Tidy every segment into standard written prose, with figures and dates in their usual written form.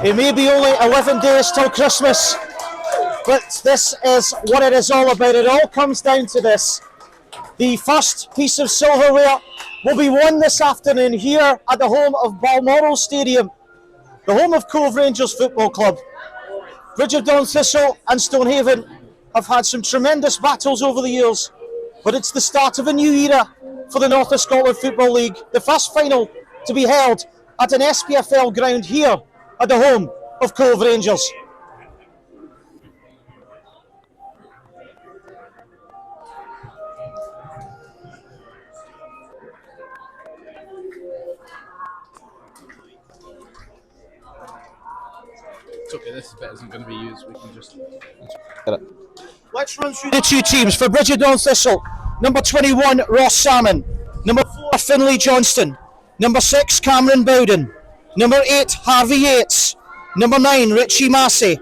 It may be only 11 days till Christmas, but this is what it is all about. It all comes down to this. The first piece of silverware will be won this afternoon here at the home of Balmoral Stadium, the home of Cove Rangers Football Club. Bridgetdown Thistle and Stonehaven have had some tremendous battles over the years, but it's the start of a new era for the North of Scotland Football League. The first final to be held at an SPFL ground here at the home of Cove Rangers. It's okay, this bit isn't going to be used, we can just... Let's run through the two teams. For Bridgetdown Thistle, number 21, Ross Salmon. Number 4, Finlay Johnston. Number 6, Cameron Bowden. Number 8, Harvey Yates. Number 9, Richie Massey.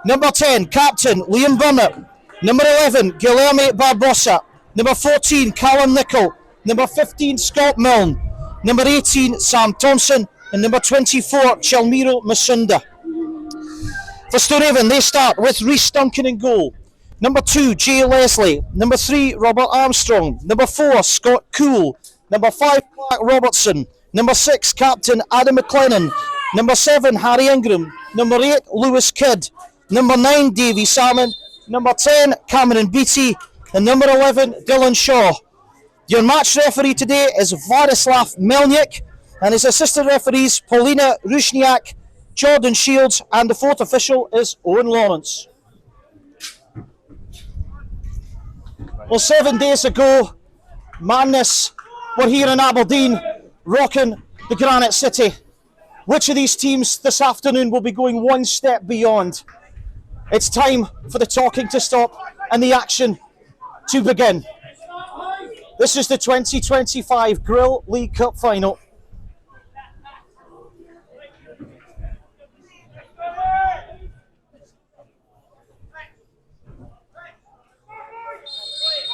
Number 10, Captain Liam Burnett. Number 11, Guilherme Barbosa. Number 14, Callum Nichol. Number 15, Scott Milne. Number 18, Sam Thompson. And number 24, Chalmiro Masunda. For Stonehaven, they start with Rhys Duncan in goal. Number 2, Jay Leslie. Number 3, Robert Armstrong. Number 4, Scott Cool. Number 5, Mark Robertson. Number 6, Captain Adam McLennan. Number 7, Harry Ingram. Number 8, Lewis Kidd. Number 9, Davy Salmon. Number 10, Cameron Beattie. And number 11, Dylan Shaw. Your match referee today is Vladislav Melnik, and his assistant referees Paulina Rushniak, Jordan Shields, and the fourth official is Owen Lawrence. Well, 7 days ago, madness, we're here in Aberdeen, rocking the Granite City. Which of these teams this afternoon will be going one step beyond? It's time for the talking to stop and the action to begin. This is the 2025 Grill League Cup final.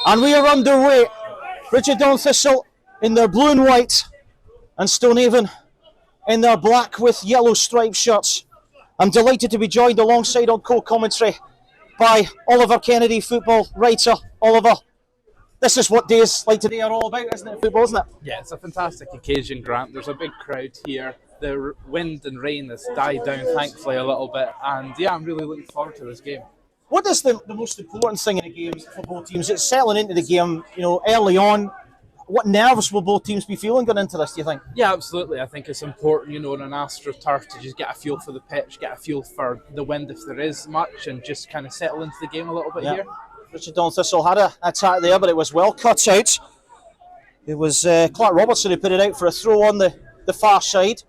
And we are underway. Bridgetdown Thistle in their blue and white, and Stonehaven in their black with yellow striped shirts. I'm delighted to be joined alongside on co-commentary by Oliver Kennedy, football writer. Oliver, this is what days like today are all about, isn't it? Football, isn't it? Yeah, it's a fantastic occasion, Grant. There's a big crowd here. The wind and rain has died down, thankfully, a little bit. And yeah, I'm really looking forward to this game. What is the most important thing in a game for both teams? It's settling into the game, early on. What nerves will both teams be feeling going into this, do you think? Yeah, absolutely. I think it's important, on an AstroTurf to just get a feel for the pitch, get a feel for the wind if there is much, and just kind of settle into the game a little bit here. Bridgetdown Thistle had an attack there, but it was well cut out. It was Clark Robertson who put it out for a throw on the far side.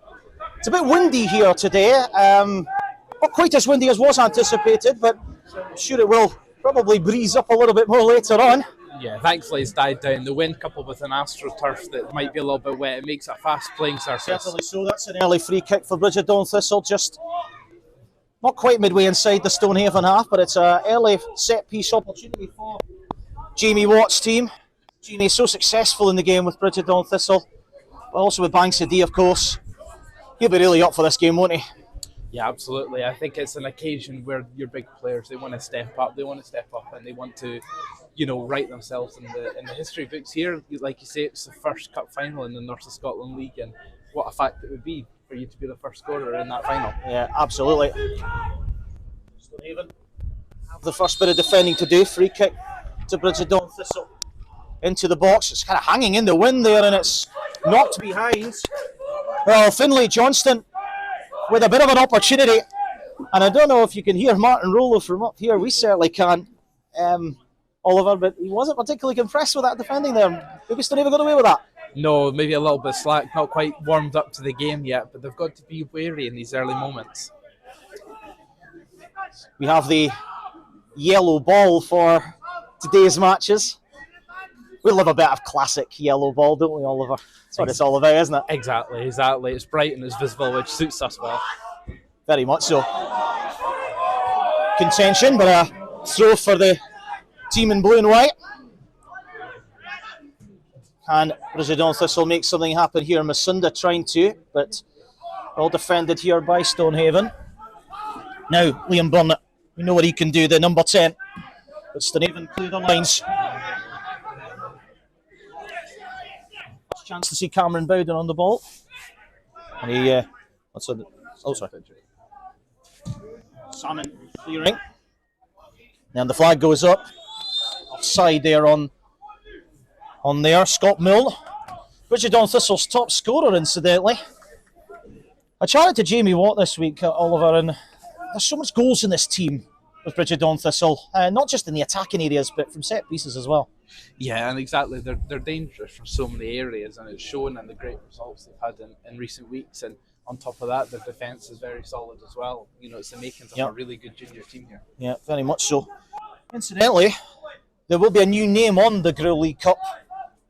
It's a bit windy here today. Not quite as windy as was anticipated, but I'm sure it will probably breeze up a little bit more later on. Yeah, thankfully it's died down. The wind coupled with an AstroTurf that might be a little bit wet, it makes it a fast playing surface. Certainly so. That's an early free kick for Bridgetdown Thistle, just not quite midway inside the Stonehaven half, but it's an early set piece opportunity for Jamie Watt's team. Jamie's so successful in the game with Bridgetdown Thistle, but also with Banksy D, of course. He'll be really up for this game, won't he? Yeah, absolutely. I think it's an occasion where your big players, they want to step up. They want to step up and they want to, write themselves in the history books here. Like you say, it's the first cup final in the North of Scotland League, and what a fact it would be for you to be the first scorer in that final. Yeah, absolutely. Stonehaven have the first bit of defending to do. Free kick to Bridgetdown Thistle into the box. It's kind of hanging in the wind there, and it's knocked behind. Well, Finlay Johnston with a bit of an opportunity, and I don't know if you can hear Martin Rollo from up here. We certainly can, Oliver, but he wasn't particularly impressed with that defending there. Maybe Stonehaven got away with that. No, maybe a little bit slack, not quite warmed up to the game yet, but they've got to be wary in these early moments. We have the yellow ball for today's matches. We love a bit of classic yellow ball, don't we, Oliver? That's what it's all about, isn't it? Exactly. It's bright and it's visible, which suits us well. Very much so. Contention, but a throw for the team in blue and white. And Bridgetdown Thistle make something happen here. Masunda trying to, but well defended here by Stonehaven. Now, Liam Burnett, we know what he can do, the number 10. But Stonehaven clear the lines. Chance to see Cameron Bowden on the ball. And he, what's it? Oh, sorry. Salmon clearing. And the flag goes up. Offside there on there. Scott Milne. Bridgetdown Thistle's top scorer, incidentally. I chatted to Jamie Watt this week, Oliver, and there's so much goals in this team with Bridgetdown Thistle. Not just in the attacking areas, but from set pieces as well. Yeah, and exactly. They're dangerous from so many areas, and it's shown in the great results they've had in recent weeks. And on top of that, their defence is very solid as well. You know, it's the makings of a really good junior team here. Yeah, very much so. Incidentally, there will be a new name on the Grill League Cup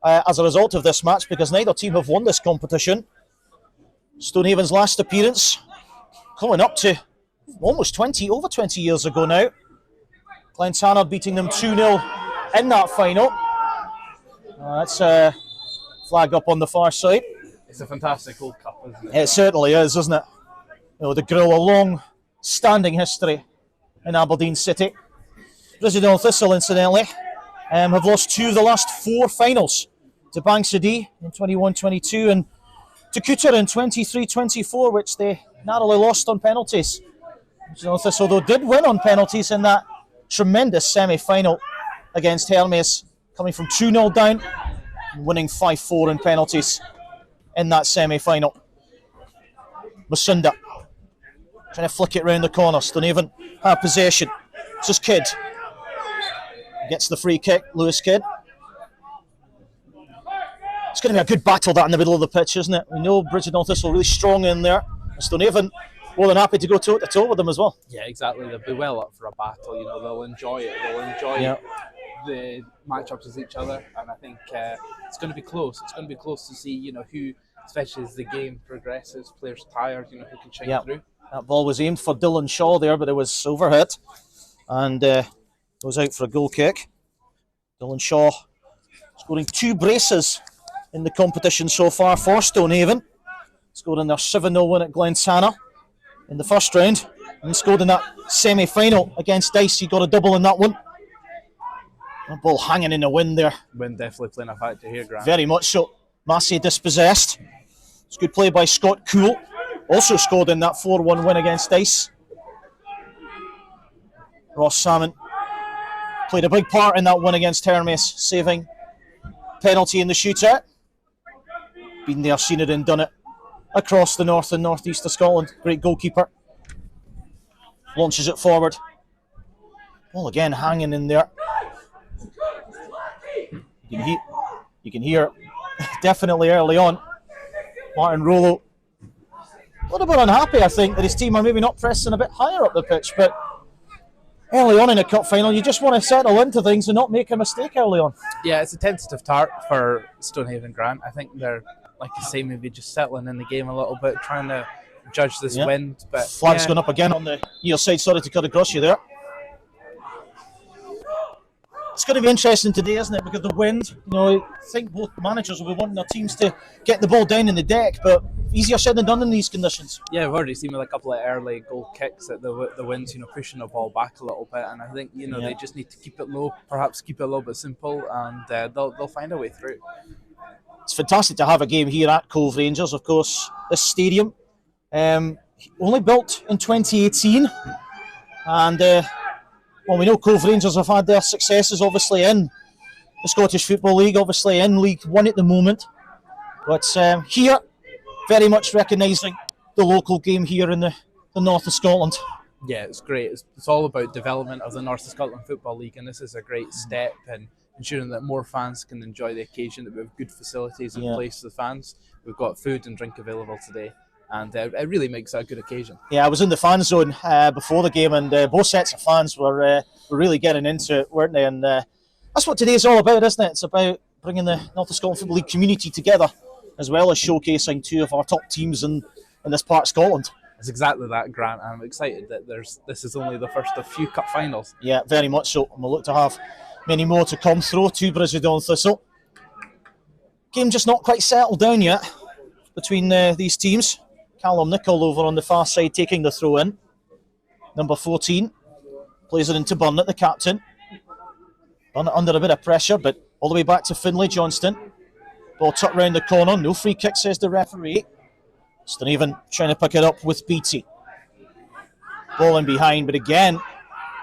as a result of this match, because neither team have won this competition. Stonehaven's last appearance coming up to almost over 20 years ago now. Glentana beating them 2-0 in that final. That's a flag up on the far side. It's a fantastic old cup, isn't it? It certainly is, isn't it? You know, the Grill, a long-standing history in Aberdeen City. Bridgetdown Thistle, incidentally, have lost 2 of the last 4 finals to Bankside in 21-22 and to Cooter in 23-24, which they narrowly lost on penalties. Bridgetdown Thistle, though, did win on penalties in that tremendous semi-final against Hermes, coming from 2-0 down and winning 5-4 in penalties in that semi-final. Masunda trying to flick it round the corner. Stonehaven have possession. It's just Kidd. Gets the free kick, Lewis Kidd. It's going to be a good battle, that in the middle of the pitch, isn't it? We know Bridgetdown Thistle really strong in there. Stonehaven more than happy to go toe to toe with them as well. Yeah, exactly. They'll be well up for a battle. You know, they'll enjoy it. They'll enjoy the matchups with each other, and I think it's going to be close. It's going to be close to see, you know, who, especially as the game progresses, players tired, you know, who can shine through. That ball was aimed for Dylan Shaw there, but it was overhit and goes out for a goal kick. Dylan Shaw scoring 2 braces in the competition so far for Stonehaven. Scored in their 7-0 win at Glentana in the first round, and scored in that semi-final against Dice. He got a double in that one. That ball hanging in the wind there. Wind definitely playing a factor here, Grant. Very much so. Massey dispossessed. It's good play by Scott Cool. Also scored in that 4-1 win against Dice. Ross Salmon played a big part in that win against Hermes, saving penalty in the shootout. Been there, seen it and done it across the north and northeast of Scotland. Great goalkeeper. Launches it forward. Well, again, hanging in there. You can hear definitely early on. Martin Rollo a little bit unhappy, I think, that his team are maybe not pressing a bit higher up the pitch, but early on in a cup final, you just want to settle into things and not make a mistake early on. Yeah, it's a tentative start for Stonehaven, Grant. I think they're, like you say, maybe just settling in the game a little bit, trying to judge this wind. But flag's gone up again on the near side. Sorry to cut across you there. It's going to be interesting today, isn't it? Because the wind, you know, I think both managers will be wanting their teams to get the ball down in the deck, but easier said than done in these conditions. Yeah, we've already seen with a couple of early goal kicks that the wind's, you know, pushing the ball back a little bit, and I think, you know, they just need to keep it low, perhaps keep it a little bit simple, and they'll find a way through. It's fantastic to have a game here at Cove Rangers, of course. This stadium, only built in 2018, and well, we know Cove Rangers have had their successes, obviously, in the Scottish Football League, obviously in League One at the moment. But here, very much recognising the local game here in the north of Scotland. Yeah, it's great. It's all about development of the North of Scotland Football League, and this is a great step in ensuring that more fans can enjoy the occasion, that we have good facilities in place for the fans. We've got food and drink available today, and it really makes it a good occasion. Yeah, I was in the fan zone before the game, and both sets of fans were really getting into it, weren't they? And that's what today's all about, isn't it? It's about bringing the North of Scotland Football League community together, as well as showcasing 2 of our top teams in this part of Scotland. It's exactly that, Grant. I'm excited that this is only the first of few cup finals. Yeah, very much so. And we'll look to have many more to come through to Bridgetdown Thistle. Game just not quite settled down yet between these teams. Callum Nichol over on the far side taking the throw in. Number 14 plays it into Burnett, the captain. Burnett under a bit of pressure, but all the way back to Finlay Johnston. Ball tucked round the corner. No free kick, says the referee. Stonehaven trying to pick it up with Beattie. Ball in behind, but again,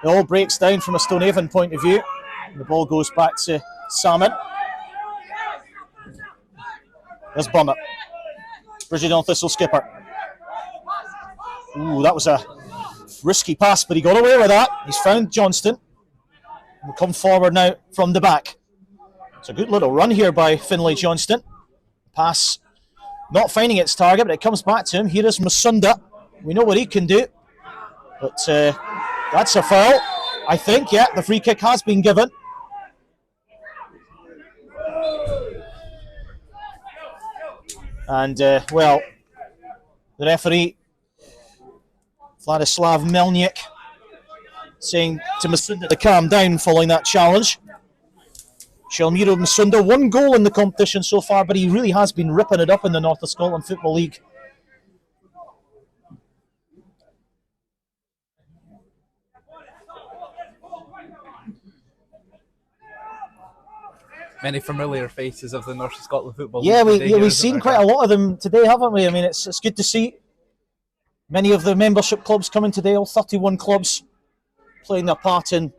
it all breaks down from a Stonehaven point of view. And the ball goes back to Salmon. There's Burnett. Bridgetton Thistle skipper. Ooh, that was a risky pass, but he got away with that. He's found Johnston. Will come forward now from the back. It's a good little run here by Finlay Johnston. Pass not finding its target, but it comes back to him. Here is Masunda. We know what he can do. But that's a foul, I think. Yeah, the free kick has been given. And, well, the referee, Vladislav Melnik, saying to Masunda to calm down following that challenge. Shalmiro Masunda, 1 goal in the competition so far, but he really has been ripping it up in the North of Scotland Football League. Many familiar faces of the North of Scotland Football League. Yeah, we've seen quite a lot of them today, haven't we? I mean, it's good to see many of the membership clubs coming today, all 31 clubs playing their part in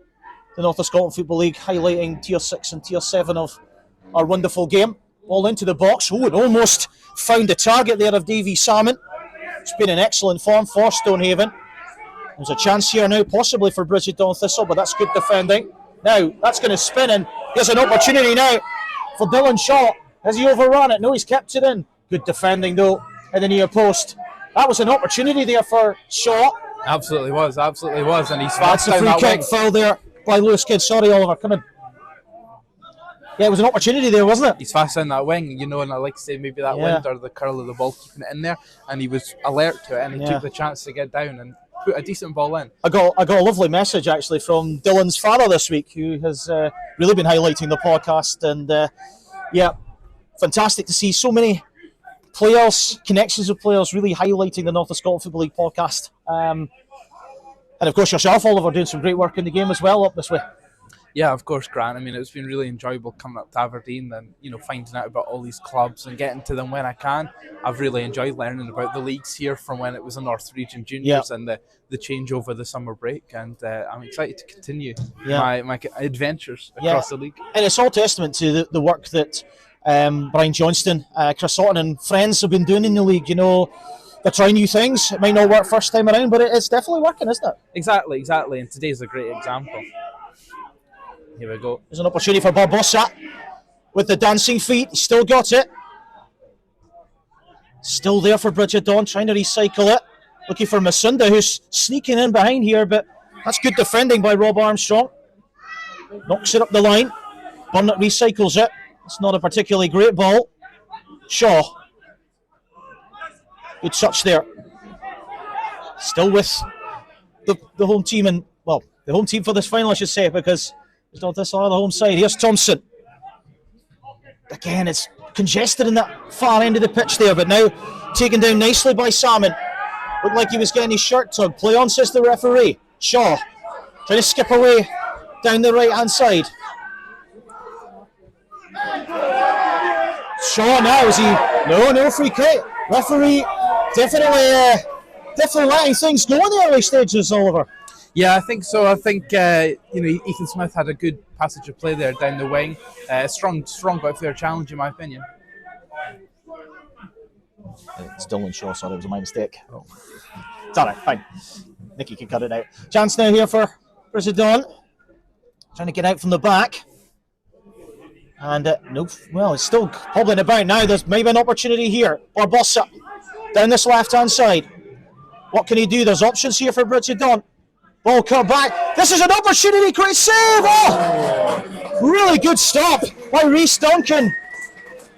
the North of Scotland Football League, highlighting Tier 6 and Tier 7 of our wonderful game. Ball into the box. Oh, and almost found the target there of Davy Salmon. It's been in excellent form for Stonehaven. There's a chance here now, possibly for Bridgetton Thistle, but that's good defending. Now, that's going to spin, and here's an opportunity now for Dylan Shaw. Has he overrun it? No, he's kept it in. Good defending, though, in the near post. That was an opportunity there for Shaw. Absolutely was, and he's fast down that wing. That's a free kick foul there by Lewis Kidd. Sorry, Oliver, come in. Yeah, it was an opportunity there, wasn't it? He's fast down that wing, you know, and I like to say maybe that wind or the curl of the ball keeping it in there, and he was alert to it, and he took the chance to get down and put a decent ball in. I got a lovely message actually from Dylan's father this week, who has really been highlighting the podcast, and fantastic to see so many players, connections with players, really highlighting the North of Scotland Football League podcast. And of course yourself, Oliver, doing some great work in the game as well up this way. Yeah, of course, Grant. I mean, it's been really enjoyable coming up to Aberdeen and, you know, finding out about all these clubs and getting to them when I can. I've really enjoyed learning about the leagues here from when it was a North Region Juniors and the change over the summer break. And I'm excited to continue my adventures across the league. And it's all testament to the work that Brian Johnston, Chris Otten and friends have been doing in the league. You know, they're trying new things. It might not work first time around, but it's definitely working, isn't it? Exactly. And today's a great example. Here we go. There's an opportunity for Barbosa with the dancing feet. He's still got it. Still there for Bridgetton, trying to recycle it. Looking for Masunda, who's sneaking in behind here, but that's good defending by Rob Armstrong. Knocks it up the line. Burnett recycles it. It's not a particularly great ball. Shaw. Good touch there. Still with the home team, and well, the home team for this final, I should say, because it's not this other home side. Here's Thompson. Again, it's congested in that far end of the pitch there, but now taken down nicely by Salmon. Looked like he was getting his shirt tugged. Play on, says the referee. Shaw trying to skip away down the right-hand side. Shaw now, is he? No free kick. Referee definitely letting things go in the early stages, Oliver. Yeah, I think so. I think Ethan Smith had a good passage of play there down the wing. Strong but fair challenge, in my opinion. It's Dylan Shaw, sorry, it was my mistake. Oh. It's all right, fine. Nicky can cut it out. Chance now here for Bridgetton. Trying to get out from the back. And it's still hobbling about now. There's maybe an opportunity here. Barbosa down this left-hand side. What can he do? There's options here for Bridgetton. Ball cut back. This is an opportunity. Great save. Oh! Really good stop by Rhys Duncan.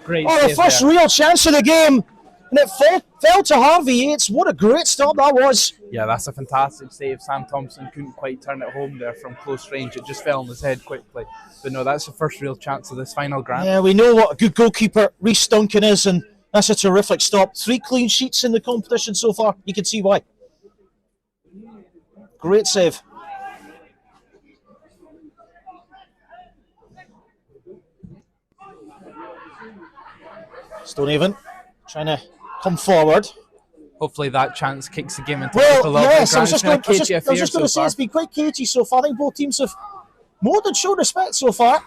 Great the first real chance of the game. And it fell to Harvey Yates. What a great stop that was. Yeah, that's a fantastic save. Sam Thompson couldn't quite turn it home there from close range. It just fell on his head quickly. But no, that's the first real chance of this final, Grant. Yeah, we know what a good goalkeeper Rhys Duncan is, and that's a terrific stop. 3 clean sheets in the competition so far. You can see why. Great save. Stonehaven trying to come forward. Hopefully that chance kicks the game into Well, a yes, I was It's just going to say far. it's been quite cagey so far. I think both teams have more than shown respect so far.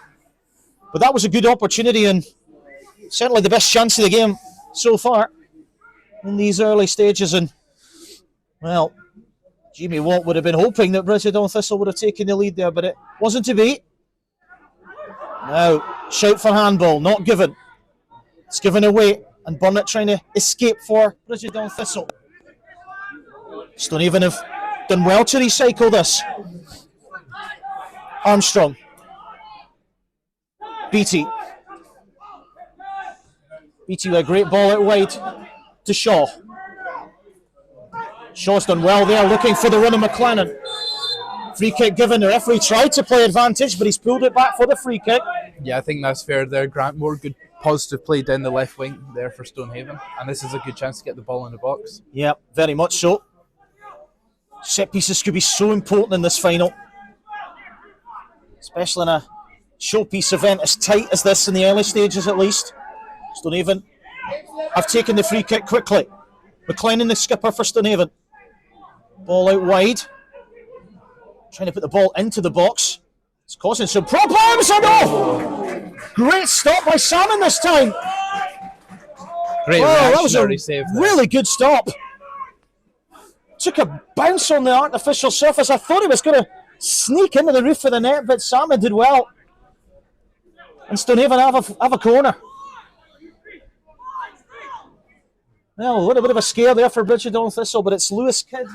But that was a good opportunity and certainly the best chance of the game so far in these early stages. And, well, Jimmy Watt would have been hoping that Bridgetton Thistle would have taken the lead there, but it wasn't to be. Now, shout for handball, not given. It's given away, and Burnett trying to escape for Bridgetton Thistle. Stonehaven have done well to recycle this. Armstrong. Beattie. Beattie with a great ball out wide to Shaw. Shaw's done well there, looking for the run of McLennan. Free kick given. The referee tried to play advantage, but he's pulled it back for the free kick. Yeah, I think that's fair there. Grant Moore, good positive play down the left wing there for Stonehaven. And this is a good chance to get the ball in the box. Yeah, very much so. Set pieces could be so important in this final. Especially in a showpiece event as tight as this in the early stages at least. Stonehaven have taken the free kick quickly. McLennan the skipper for Stonehaven. Ball out wide. Trying to put the ball into the box. It's causing some problems. And oh! Great stop by Salmon this time. Great that was a save there. really good stop. Took a bounce on the artificial surface. I thought he was going to sneak into the roof of the net, but Salmon did well. And Stonehaven have a corner. Well, a little bit of a scare there for Bridgetton Thistle, but it's Lewis Kidd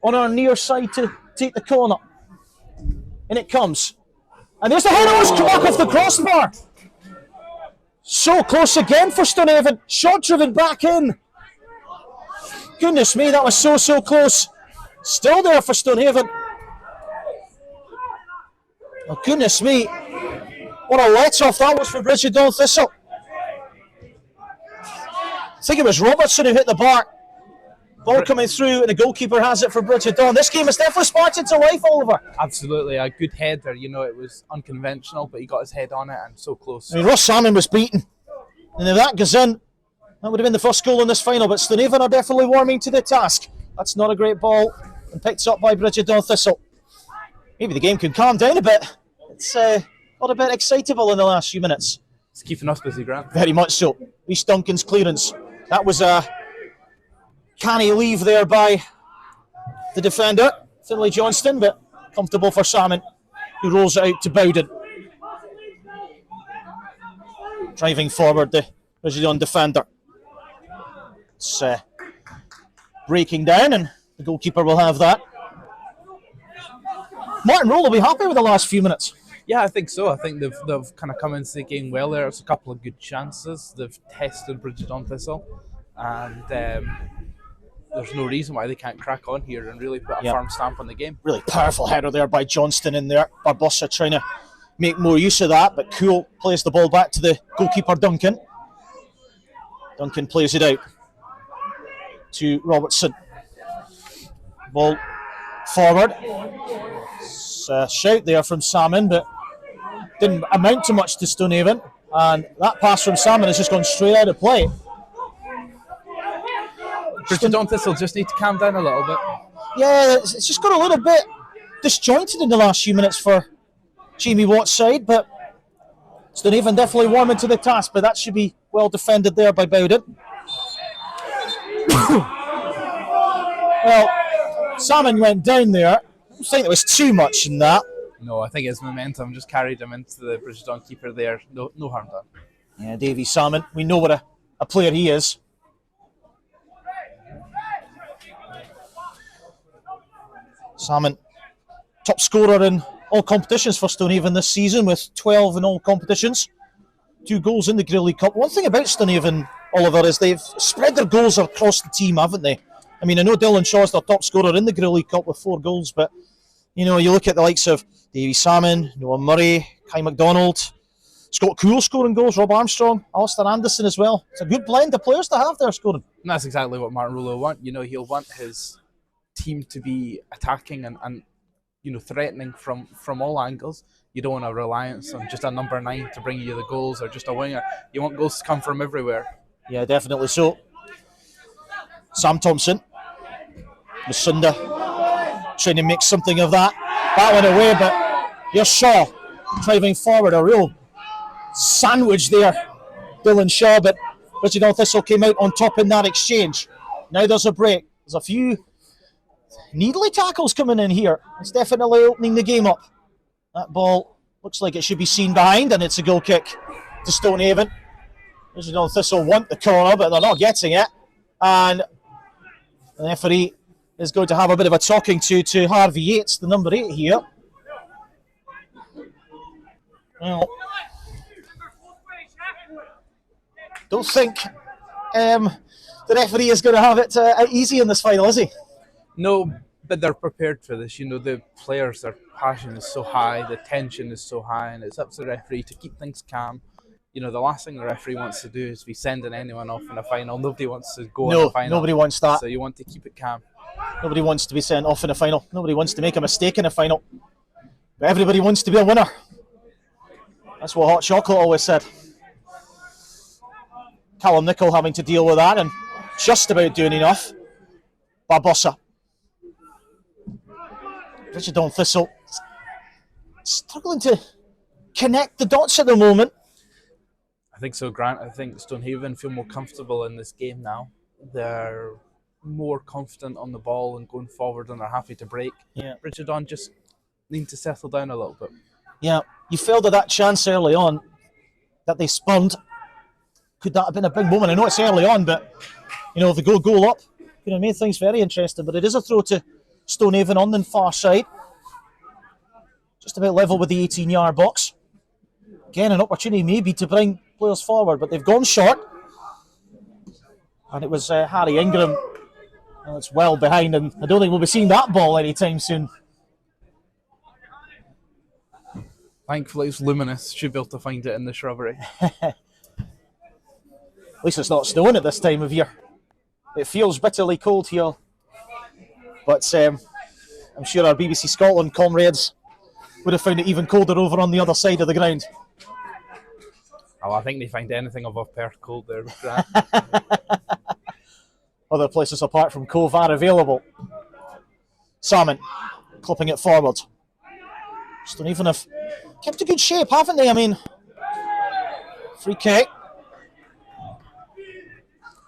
on our near side to take the corner. And it comes. And there's the header, was back off the crossbar. So close again for Stonehaven. Shot driven back in. Goodness me, that was so close. Still there for Stonehaven. Oh, goodness me. What a let-off that was for Bridgetton Thistle. I think it was Robertson who hit the bar. Ball coming through, and the goalkeeper has it for Bridgetton. This game is definitely sparked to life, Oliver. Absolutely, a good header. You know, it was unconventional, but he got his head on it and so close. I mean, Ross Salmon was beaten. And if that goes in, that would have been the first goal in this final, but Stonehaven are definitely warming to the task. That's not a great ball, and picked up by Bridgetton Thistle. Maybe the game can calm down a bit. It's got a bit excitable in the last few minutes. It's keeping us busy, Grant. Very much so. Reece Duncan's clearance. That was a canny leave there by the defender, Finlay Johnston, but comfortable for Salmon, who rolls it out to Bowden. Driving forward the Bridgetton defender. It's breaking down, and the goalkeeper will have that. Martin Roll will be happy with the last few minutes. Yeah, I think so. I think they've kind of come into the game well there. It's a couple of good chances. They've tested Bridgetton Thistle, and there's no reason why they can't crack on here and really put a firm stamp on the game. Really powerful header there by Johnston in there. Barbosa trying to make more use of that, but Cool plays the ball back to the goalkeeper Duncan. Duncan plays it out to Robertson. Ball forward. It's a shout there from Salmon, but didn't amount to much to Stonehaven. And that pass from Salmon has just gone straight out of play. Bridgetton Thistle just need to calm down a little bit. Yeah, it's just got a little bit disjointed in the last few minutes for Jamie Watt's side, but Stonehaven definitely warming to the task, but that should be well defended there by Bowden. Well, Salmon went down there. I don't think there was too much in that. No, I think his momentum just carried him into the Bridgetton keeper there. No harm done. Yeah, Davy Salmon, we know what a player he is. Salmon, top scorer in all competitions for Stonehaven this season with 12 in all competitions. 2 goals in the Grill League Cup. One thing about Stonehaven, Oliver, is they've spread their goals across the team, haven't they? I mean, I know Dylan Shaw's their top scorer in the Grill League Cup with 4 goals, but, you know, you look at the likes of Davy Salmon, Noah Murray, Kai McDonald, Scott Cool scoring goals, Rob Armstrong, Alistair Anderson as well. It's a good blend of players to have there scoring. And that's exactly what Martin Rulo will want. You know, he'll want his team to be attacking and threatening from all angles. You don't want a reliance on just a number 9 to bring you the goals or just a winger. You want goals to come from everywhere. Yeah, definitely so. Sam Thompson. Masunda trying to make something of that. That went away, but here's Shaw driving forward. A real sandwich there, Dylan Shaw, but Bridgetdown Thistle came out on top in that exchange. Now there's a break. There's a few needly tackles coming in here. It's definitely opening the game up. That ball looks like it should be seen behind, and it's a goal kick to Stonehaven. Bridgetdown Thistle want the corner, but they're not getting it. And the referee is going to have a bit of a talking to Harvey Yates, the number 8 here. Well, don't think the referee is going to have it easy in this final, is he? No, but they're prepared for this. The players, their passion is so high, the tension is so high, and it's up to the referee to keep things calm. The last thing the referee wants to do is be sending anyone off in a final. Nobody wants to go in a final. Nobody wants that. So you want to keep it calm. Nobody wants to be sent off in a final. Nobody wants to make a mistake in a final. But everybody wants to be a winner. That's what Hot Chocolate always said. Callum Nichol having to deal with that and just about doing enough. Barbosa. Bridgetdown Thistle struggling to connect the dots at the moment. I think so, Grant. I think Stonehaven feel more comfortable in this game now. They're more confident on the ball and going forward, and they're happy to break. Yeah. Bridgetdown just need to settle down a little bit. Yeah, you failed at that chance early on that they spurned. Could that have been a big moment? I know it's early on, but if they go goal up, could have made things very interesting. But it is a throw to Stonehaven on the far side, just about level with the 18-yard box. Again, an opportunity maybe to bring players forward, but they've gone short. And it was Harry Ingram. Well, it's well behind, and I don't think we'll be seeing that ball anytime soon. Thankfully, it's luminous. Should be able to find it in the shrubbery. At least it's not snowing at this time of year. It feels bitterly cold here. But I'm sure our BBC Scotland comrades would have found it even colder over on the other side of the ground. Oh, I think they find anything above Perth cold there. Grant. Other places apart from Cove are available. Salmon clipping it forward. Stonehaven have kept a good shape, haven't they? I mean, free kick.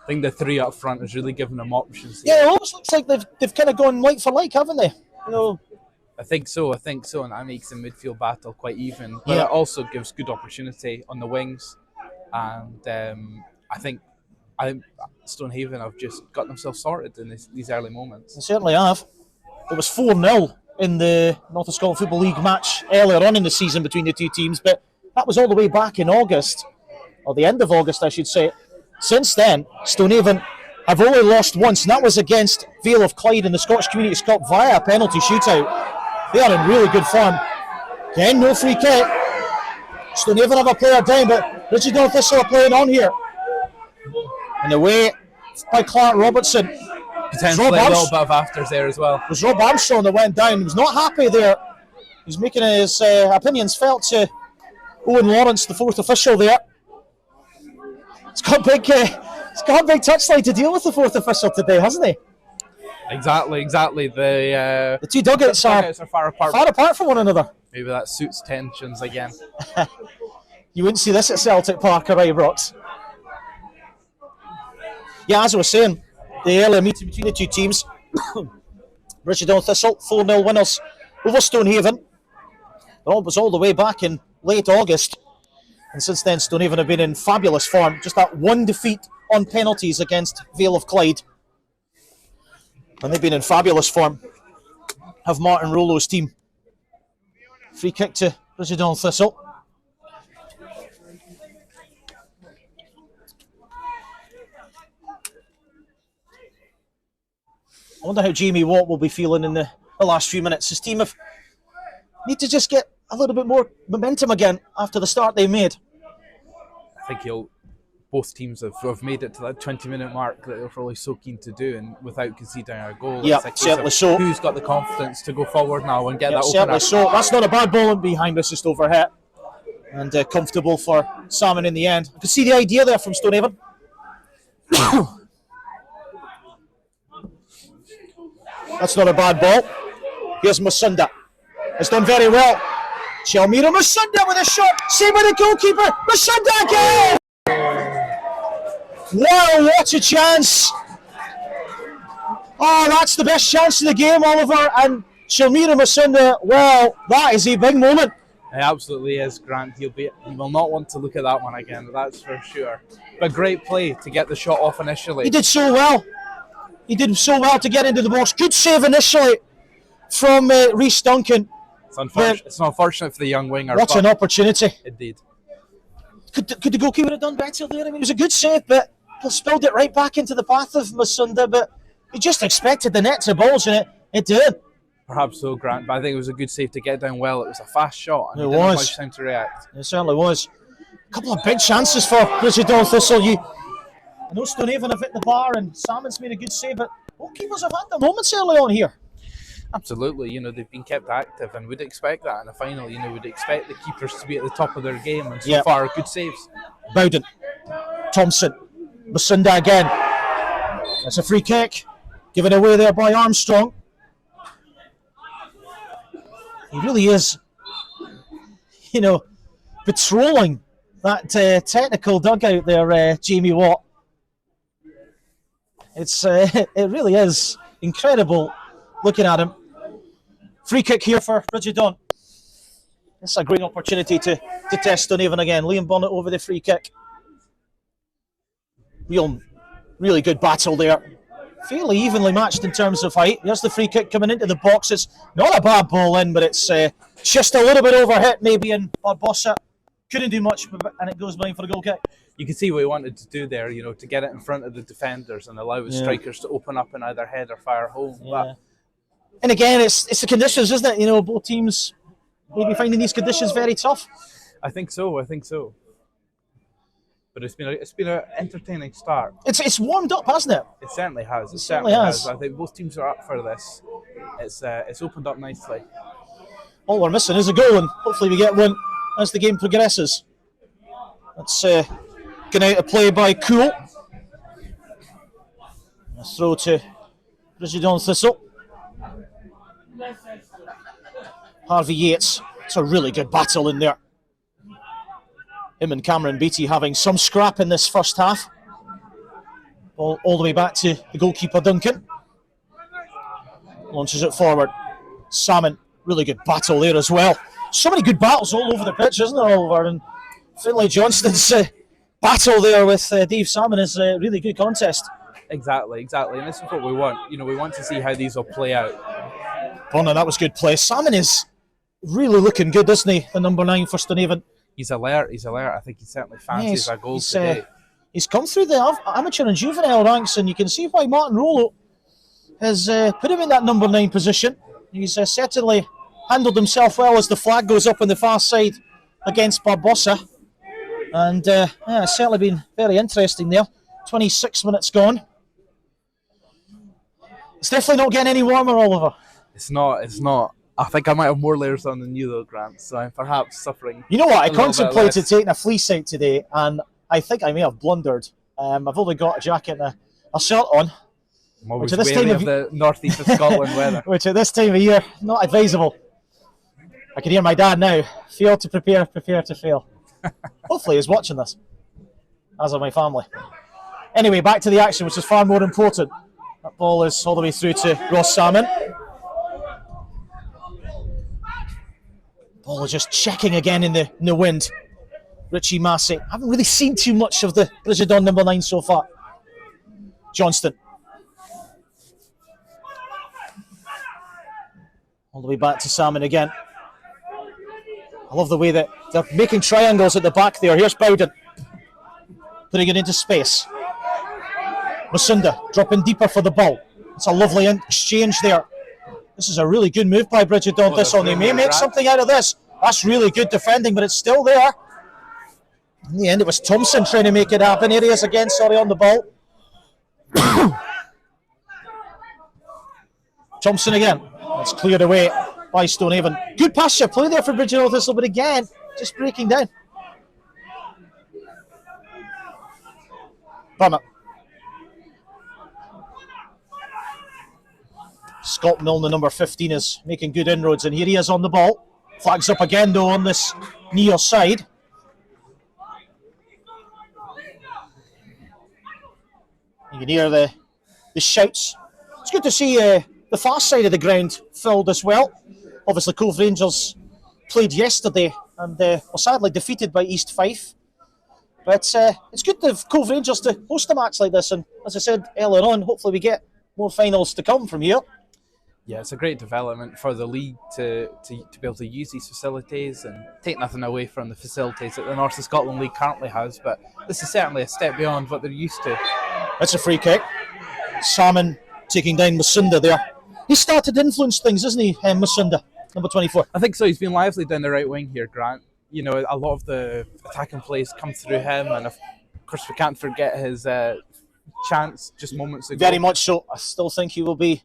I think the 3 up front is really giving them options here. Yeah, it almost looks like they've kind of gone like for like, haven't they? I think so, and that makes the midfield battle quite even. But it also gives good opportunity on the wings. And I think Stonehaven have just got themselves sorted in these early moments. They certainly have. It was 4-0 in the North of Scotland Football League match earlier on in the season between the two teams, but that was all the way back in August, or the end of August, I should say. Since then, Stonehaven have only lost once, and that was against Vale of Clyde in the Scottish Community Cup via a penalty shootout. They are in really good form. Again, no free kick. Stonehaven have a player down, but Bridgetdown Thistle are playing on here. And away by Clark Robertson. Potentially a little bit of afters there as well. It was Rob Armstrong that went down. He was not happy there. He was making his opinions felt to Owen Lawrence, the fourth official there. It's got a big touchline to deal with the fourth official today, hasn't he? Exactly. The two dugouts are far apart. Far apart from one another. Maybe that suits tensions again. You wouldn't see this at Celtic Park or Ibrox. Yeah, as I was saying, the earlier meeting between the two teams, Bridgetdown Thistle, 4-0 winners over Stonehaven. It was all the way back in late August. And since then, Stonehaven have been in fabulous form. Just that one defeat on penalties against Vale of Clyde. And they've been in fabulous form. Have Martin Rollo's team. Free kick to Bridgetdown Thistle. I wonder how Jamie Watt will be feeling in the last few minutes. His team need to just get a little bit more momentum again after the start they made. I think both teams have made it to that 20-minute mark that they're probably so keen to do, and without conceding a goal. Yeah, it's a case certainly of so. Who's got the confidence to go forward now and get that Certainly opener? so. That's not a bad ball behind us, just overhit. And comfortable for Salmon in the end. I can see the idea there from Stonehaven. That's not a bad ball. Here's Masunda. It's done very well. Chalmira Masunda with a shot. Same with the goalkeeper. Masunda again! Wow, what a chance. Oh, that's the best chance of the game, Oliver. And Chalmira Masunda, well, that is a big moment. It absolutely is, Grant. He will not want to look at that one again, that's for sure. But great play to get the shot off initially. He did so well. He did so well to get into the box. Good save initially from Rhys Duncan. It's unfortunate for the young winger. What an opportunity. Indeed. Could the goalkeeper have done better there? I mean, it was a good save, but he spilled it right back into the path of Masunda, but he just expected the net to bulge, and it did. Perhaps so, Grant, but I think it was a good save to get down well. It was a fast shot, and It he didn't have was. much time to react. It certainly was. A couple of big chances for Bridgetone Thistle. I know Stonehaven have hit the bar, and Salmon's made a good save, but goalkeepers have had their moments early on here. Absolutely, they've been kept active, and we'd expect that in a final. We'd expect the keepers to be at the top of their game, and so far, good saves. Bowden, Thompson, Masunda again. That's a free kick, given away there by Armstrong. He really is, patrolling that technical dugout there, Jamie Watt. It really is incredible looking at him. Free kick here for Bridgetone. It's a great opportunity to test Stonehaven again. Liam Bonnet over the free kick. Really good battle there. Fairly evenly matched in terms of height. There's the free kick coming into the box. It's not a bad ball in, but it's just a little bit overhit maybe, and Barbosa couldn't do much, and it goes blind for the goal kick. You can see what he wanted to do there, to get it in front of the defenders and allow his strikers to open up and either head or fire home. Yeah. And again, it's the conditions, isn't it? Both teams maybe finding these conditions very tough. I think so. But it's been an entertaining start. It's warmed up, hasn't it? It certainly has. It certainly has. I think both teams are up for this. It's opened up nicely. All we're missing is a goal, and hopefully we get one as the game progresses. That's going out of play by Cool. A throw to Bridgetone Thistle. Harvey Yates. It's a really good battle in there. Him and Cameron Beattie having some scrap in this first half. Ball all the way back to the goalkeeper Duncan. Launches it forward. Salmon, really good battle there as well. So many good battles all over the pitch, isn't there, Oliver? And Finlay Johnston's battle there with Dave Salmon is a really good contest. Exactly. And this is what we want. We want to see how these will play out. Bonner, that was good play. Salmon is really looking good, isn't he? The number 9 for Stonehaven. He's alert. I think he certainly fancies a goal today. He's come through the amateur and juvenile ranks, and you can see why Martin Rollo has put him in that number 9 position. He's certainly handled himself well as the flag goes up on the far side against Barbosa. And it's certainly been very interesting there. 26 minutes gone. It's definitely not getting any warmer, Oliver. It's not. I think I might have more layers on than you, though, Grant, so I'm perhaps suffering. You know what? I contemplated taking a fleece out today, and I think I may have blundered. I've only got a jacket and a shirt on. Which at this time of the northeast of Scotland weather. Which at this time of year, not advisable. I can hear my dad now. Fail to prepare to fail. Hopefully he's watching this, as are my family. Anyway, back to the action, which is far more important. That ball is all the way through to Ross Salmon. Ball is just checking again in the wind. Richie Massey. I haven't really seen too much of the Bridgetone number 9 so far. Johnston. All the way back to Salmon again. I love the way that they're making triangles at the back there. Here's Bowden. Putting it into space. Masunda dropping deeper for the ball. It's a lovely exchange there. This is a really good move by Bridgetone Thistle. They may make something out of this. That's really good defending, but it's still there. In the end, it was Thompson trying to make it happen. Here he is again, sorry, on the ball. Thompson again. It's cleared away by Stonehaven. Good pasture play there for Bridget Thistle, but again, just breaking down. Bummer. Scott Milne, the number 15, is making good inroads, and here he is on the ball. Flags up again, though, on this near side. You can hear the shouts. It's good to see the far side of the ground filled as well. Obviously, Cove Rangers played yesterday and were sadly defeated by East Fife. But it's good for Cove Rangers to host a match like this. And as I said earlier on, hopefully we get more finals to come from here. Yeah, it's a great development for the league to be able to use these facilities and take nothing away from the facilities that the North of Scotland League currently has. But this is certainly a step beyond what they're used to. That's a free kick. Salmon taking down Masunda there. He started to influence things, isn't he, Masunda, number 24? I think so. He's been lively down the right wing here, Grant. You know, a lot of the attacking plays come through him, and of course we can't forget his chance just moments ago. Very much so. I still think he will be.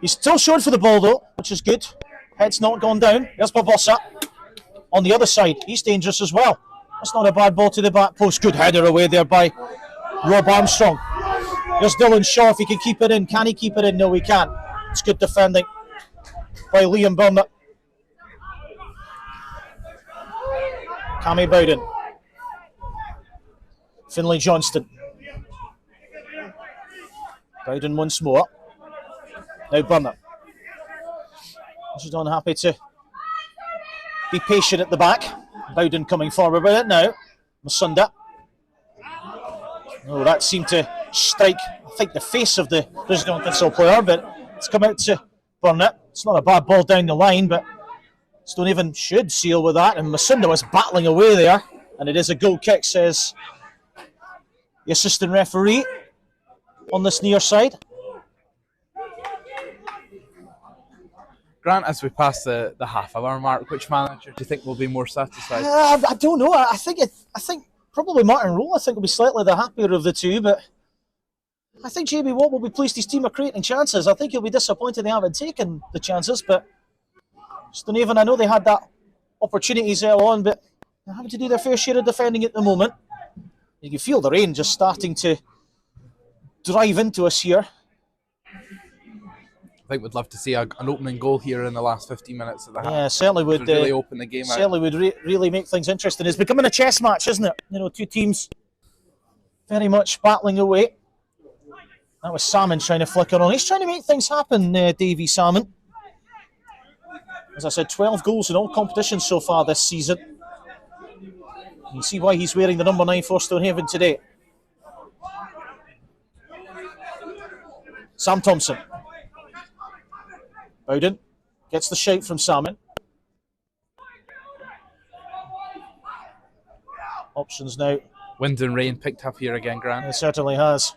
He's still short for the ball though, which is good. Head's not gone down. There's Barbosa on the other side. He's dangerous as well. That's not a bad ball to the back post. Good header away there by Rob Armstrong. There's Dylan Shaw. If he can keep it in, can he keep it in? No, he can't. It's good defending by Liam Burnett. Cammy Bowden. Finlay Johnston. Bowden once more. Now Burnett. She's unhappy to be patient at the back. Bowden coming forward with it now. Masunda. Oh, that seemed to strike, I think, the face of the Brisbane Thistle player, but it's come out to Burnett. It's not a bad ball down the line, but Stonehaven should seal with that, and Masunda was battling away there, and it is a goal kick, says the assistant referee on this near side. Grant, as we pass the half-hour mark, which manager do you think will be more satisfied? I don't know. I think probably Martin Rowe. I think will be slightly the happier of the two, but I think Jamie Watt will be pleased his team are creating chances. I think he'll be disappointed they haven't taken the chances, but Stonehaven, I know they had that opportunities early on, but they're having to do their fair share of defending at the moment. You can feel the rain just starting to drive into us here. I think we'd love to see an opening goal here in the last 15 minutes of the half. Yeah, certainly would really open the game certainly out. Would really make things interesting. It's becoming a chess match, isn't it? You know, two teams very much battling away. That was Salmon trying to flicker on. He's trying to make things happen, Davy Salmon. As I said, 12 goals in all competitions so far this season. You see why he's wearing the number 9 for Stonehaven today. Sam Thompson. Bowden gets the shout from Salmon. Options now. Wind and rain picked up here again, Grant. It certainly has.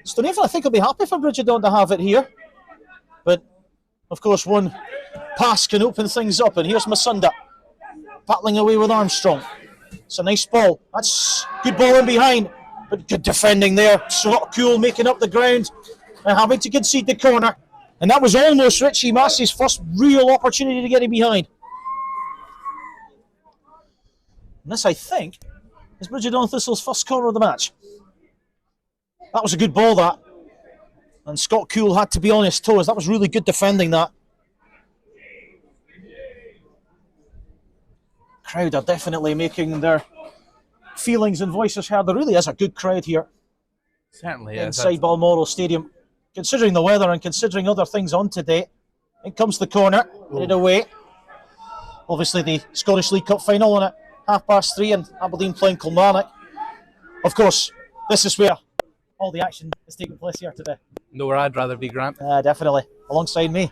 Stonehaven, I think, will be happy for Bridgetton to have it here. But, of course, one pass can open things up. And here's Masunda battling away with Armstrong. It's a nice ball. That's good ball in behind. But good defending there. Slot Cool making up the ground and having to concede the corner. And that was almost Richie Massey's first real opportunity to get him behind. And this, I think, is Bridgetton Thistle's first corner of the match. That was a good ball, that. And Scott Cool had to be on his toes. That was really good defending, that. Crowd are definitely making their feelings and voices heard. There really is a good crowd here. Certainly inside Balmoral Stadium. Considering the weather and considering other things on today, in comes the corner, headed away. Obviously the Scottish League Cup final on at 3:30 and Aberdeen playing Kilmarnock. Of course, this is where all the action is taking place here today. Nowhere I'd rather be, Grant. Definitely, alongside me.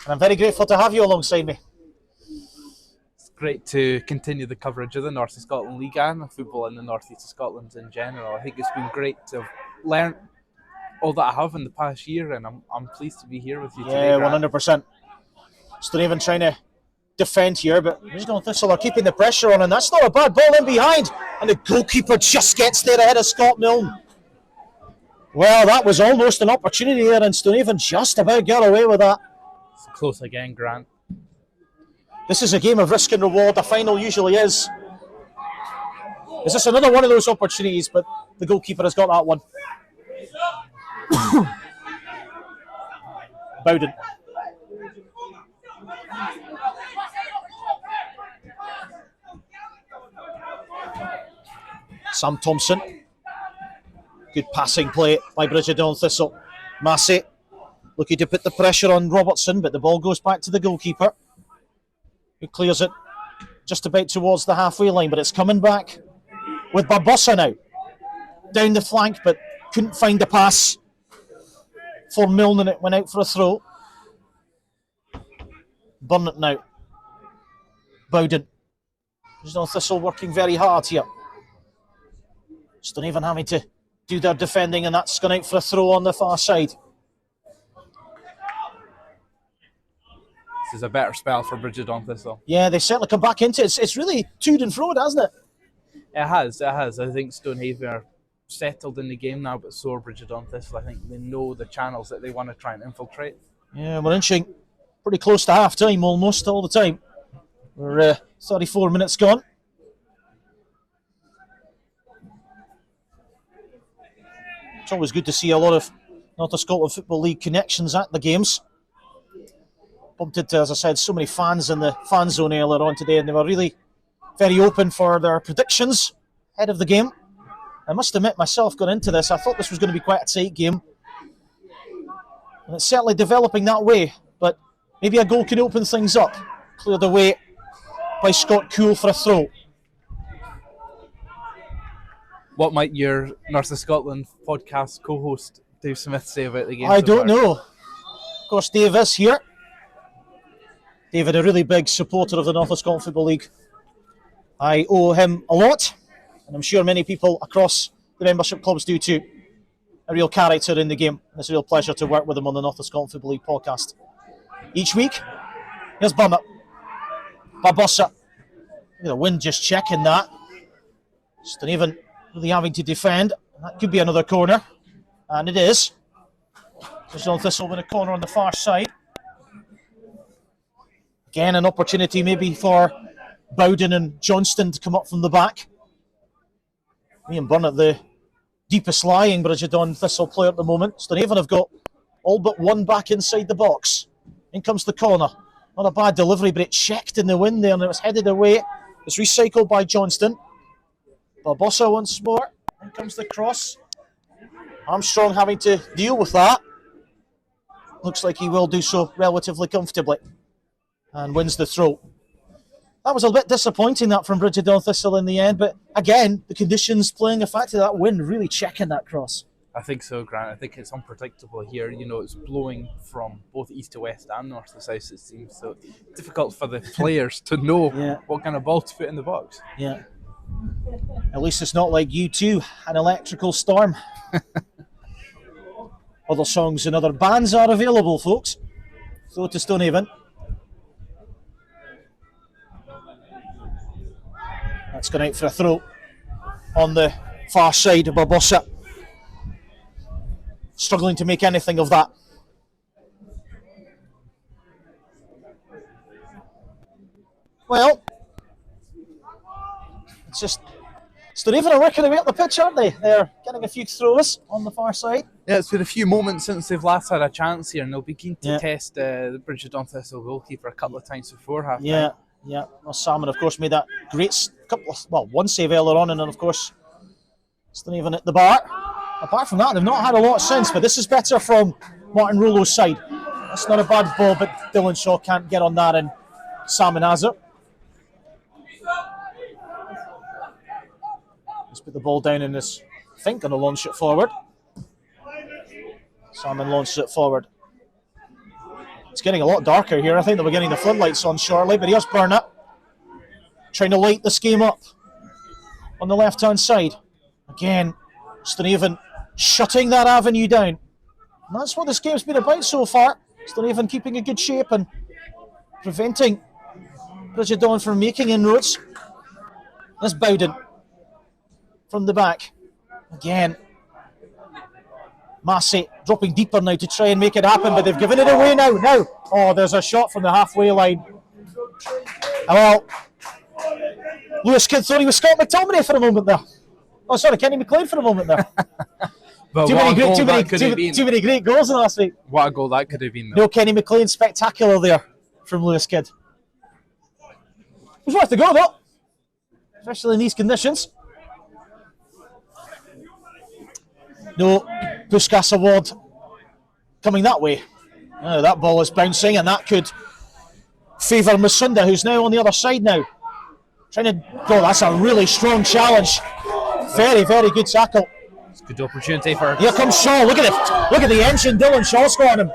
And I'm very grateful to have you alongside me. It's great to continue the coverage of the North of Scotland League and football in the North East of Scotland in general. I think it's been great to have learned all that I have in the past year, and I'm pleased to be here with you today. Yeah, 100%. Stonehaven trying to defend here, but Bridgetone Thistle are keeping the pressure on, and that's not a bad ball in behind. And the goalkeeper just gets there ahead of Scott Milne. Well, that was almost an opportunity there, and Stonehaven just about got away with that. It's close again, Grant. This is a game of risk and reward. The final usually is. Is this another one of those opportunities? But the goalkeeper has got that one. Bowden. Sam Thompson. Good passing play by Bridgetone Thistle. Massey looking to put the pressure on Robertson, but the ball goes back to the goalkeeper, who clears it just about towards the halfway line, but it's coming back with Barbosa now. Down the flank, but couldn't find the pass for Milne, and it went out for a throw. Burnett now. Bowden. Bridgetone Thistle working very hard here. Stonehaven having to do their defending, and that's gone out for a throw on the far side. This is a better spell for Bridgetone Thistle. Yeah, they certainly come back into it. It's really toed and froed, hasn't it? It has. I think Stonehaven are settled in the game now, but so are Bridgetone Thistle. I think they know the channels that they want to try and infiltrate. Yeah, we're inching pretty close to half time almost all the time. We're 34 minutes gone. It's always good to see a lot of North of Scotland Football League connections at the games. Bumped into, as I said, so many fans in the fan zone earlier on today, and they were really very open for their predictions ahead of the game. I must admit myself, going into this, I thought this was going to be quite a tight game. And it's certainly developing that way, but maybe a goal can open things up. Cleared away by Scott Cool for a throw. What might your North of Scotland podcast co-host Dave Smith say about the game? I don't know. Of course, Dave is here. David, a really big supporter of the North of Scotland Football League. I owe him a lot, and I'm sure many people across the membership clubs do too. A real character in the game. It's a real pleasure to work with him on the North of Scotland Football League podcast. Each week, here's Burnett. Barbosa. Look at the wind just checking that. Stonehaven really having to defend. That could be another corner. And it is. Bridgetone Thistle with a corner on the far side. Again, an opportunity maybe for Bowden and Johnston to come up from the back. Me and Burnett, the deepest lying Bridgetone Thistle player at the moment. Stonehaven have got all but one back inside the box. In comes the corner. Not a bad delivery, but it checked in the wind there and it was headed away. It's recycled by Johnston. Barbosa once more. In comes the cross. Armstrong having to deal with that. Looks like he will do so relatively comfortably. And wins the throw. That was a bit disappointing, that from Bridgetone Thistle in the end, but again, the conditions playing a factor, that wind really checking that cross. I think so, Grant. I think it's unpredictable here. You know, it's blowing from both east to west and north to south, it seems. So difficult for the players to know what kind of ball to put in the box. Yeah. At least it's not like U2, an electrical storm. Other songs and other bands are available, folks. Throw to Stonehaven. That's gone out for a throw on the far side of Barbosa. Struggling to make anything of that. Well, it's just Stonehaven are working their way up the pitch, aren't they? They're getting a few throws on the far side. Yeah, it's been a few moments since they've last had a chance here, and they'll be keen to test the Bridgetone Thistle goalkeeper a couple of times before half time. Yeah. Well, Salmon, of course, made that great one save earlier on, and then, of course, Stonehaven at the bar. Apart from that, they've not had a lot since, but this is better from Martin Rollo's side. That's not a bad ball, but Dylan Shaw can't get on that, and Salmon has it. Let's put the ball down in this, I think, going to launch it forward. Salmon launches it forward. It's getting a lot darker here. I think that we're getting the floodlights on shortly, but here's Burnett trying to light this game up on the left-hand side. Again, Stonehaven shutting that avenue down. And that's what this game's been about so far. Stonehaven keeping a good shape and preventing Bridget Dawn for making inroads. That's Bowden from the back. Again, Massey dropping deeper now to try and make it happen, but they've given it away now. Oh, there's a shot from the halfway line. Well, Lewis Kidd thought he was Scott McTominay for a moment there. Oh, sorry, Kenny McLean for a moment there. Too many great goals in last week. What a goal that could have been, though. No Kenny McLean spectacular there from Lewis Kidd. It was worth the go, though, especially in these conditions. No Puskas Award coming that way. Oh, that ball is bouncing, and that could favour Masunda, who's now on the other side now. Trying to go, that's a really strong challenge. Very, very good tackle. It's a good opportunity for... Here comes Shaw, look at it. Look at the engine Dylan Shaw's got on him.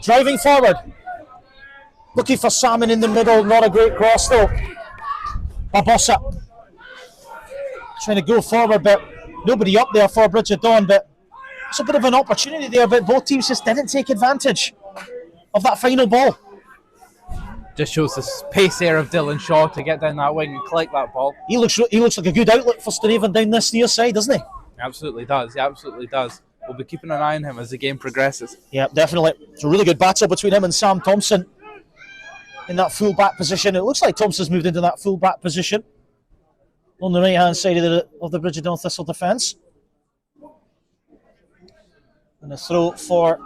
Driving forward. Looking for Salmon in the middle, not a great cross though. Barbosa. Trying to go forward, but nobody up there for Bridget Dawn, but it's a bit of an opportunity there, but both teams just didn't take advantage of that final ball. Just shows the pace there of Dylan Shaw to get down that wing and collect that ball. He looks like a good outlet for Stonehaven down this near side, doesn't he? Absolutely does. He absolutely does. We'll be keeping an eye on him as the game progresses. Yeah, definitely. It's a really good battle between him and Sam Thompson in that full back position. It looks like Thompson's moved into that full back position on the right hand side of the Bridget Dawn Thistle defence. And a throw for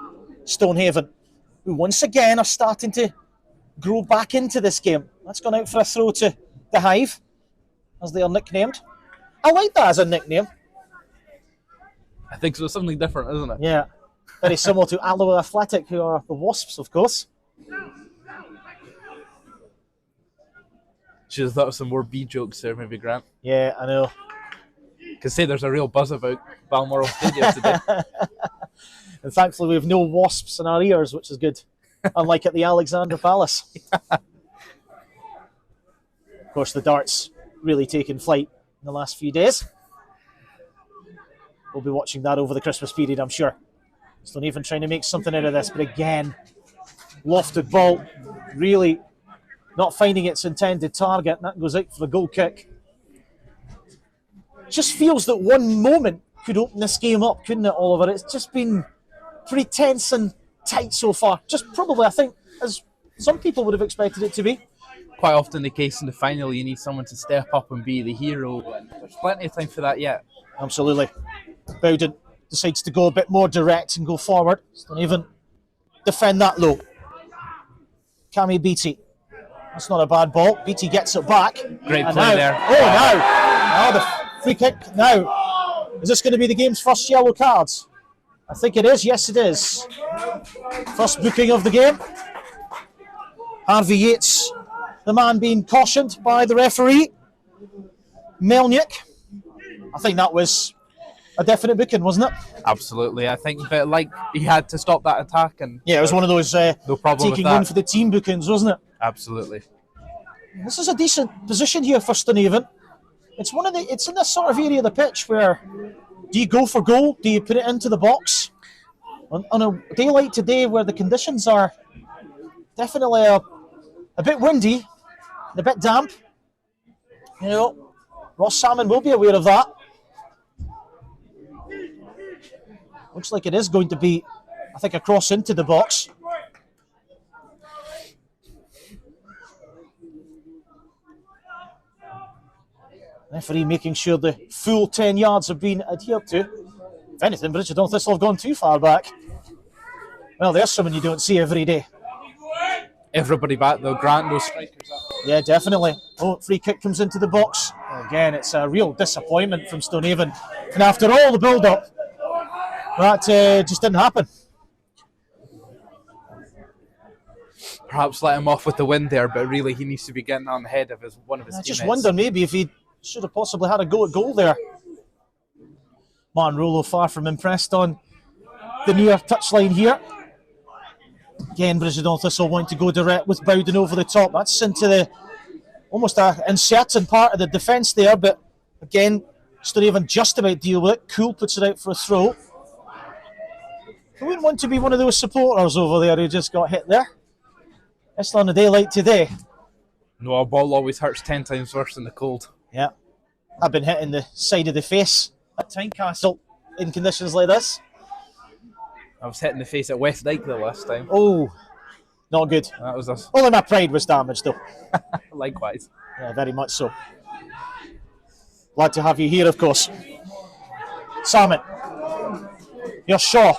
Stonehaven, who once again are starting to grow back into this game. That's gone out for a throw to the Hive, as they are nicknamed. I like that as a nickname. I think so. Something different, isn't it? Yeah. Very similar to Alloa Athletic, who are the Wasps, of course. Should have thought of some more B jokes there, maybe, Grant. Yeah, I know. Can say there's a real buzz about Balmoral Stadium today. And thankfully, we have no wasps in our ears, which is good. Unlike at the Alexandra Palace. Of course, the darts really taken flight in the last few days. We'll be watching that over the Christmas period, I'm sure. Stonehaven trying to make something out of this, but again, lofted ball, really not finding its intended target, and that goes out for the goal kick. Just feels that one moment could open this game up, couldn't it, Oliver? It's just been pretty tense and tight so far. Just probably, I think, as some people would have expected it to be. Quite often the case in the final, you need someone to step up and be the hero. And there's plenty of time for that yet. Absolutely. Bowden decides to go a bit more direct and go forward. Don't even defend that low. Cammy Beattie. That's not a bad ball. Beattie gets it back. Great play there. Now the free kick. Now, is this going to be the game's first yellow cards? I think it is. Yes, it is. First booking of the game. Harvey Yates, the man being cautioned by the referee. Melnick. I think that was a definite booking, wasn't it? Absolutely. I think but like he had to stop that attack. And yeah, it was one of those no problem taking with that. one for the team bookings, wasn't it? Absolutely. This is a decent position here for Stonehaven. It's in this sort of area of the pitch where do you go for goal? Do you put it into the box? On a day like today where the conditions are definitely a bit windy and a bit damp, you know, Ross Salmon will be aware of that. Looks like it is going to be, I think, a cross into the box. Referee making sure the full 10 yards have been adhered to. If anything, Bridget Dawn Thistle have gone too far back. Well, there's someone you don't see every day. Everybody back though, Grant, those strikers up. Yeah, definitely. Oh, free kick comes into the box. Again, it's a real disappointment from Stonehaven. And after all the build-up, that just didn't happen. Perhaps let him off with the wind there, but really he needs to be getting on the head of one of his teammates. I just wonder maybe if he should have possibly had a go at goal there. Martin Rollo far from impressed on the near touchline here. Again, Bridget Dawn Thistle want to go direct with Bowden over the top. That's into the almost an uncertain part of the defence there, but again, Stonehaven just about deal with it. Cool puts it out for a throw. I wouldn't want to be one of those supporters over there who just got hit there. Especially on a day like today. No, a ball always hurts 10 times worse than the cold. Yeah. I've been hitting the side of the face at Tynecastle in conditions like this. I was hitting the face at West Dyke the last time. Oh, not good. That was us. Only my pride was damaged, though. Likewise. Yeah, very much so. Glad to have you here, of course. Salmon. Here's Shaw.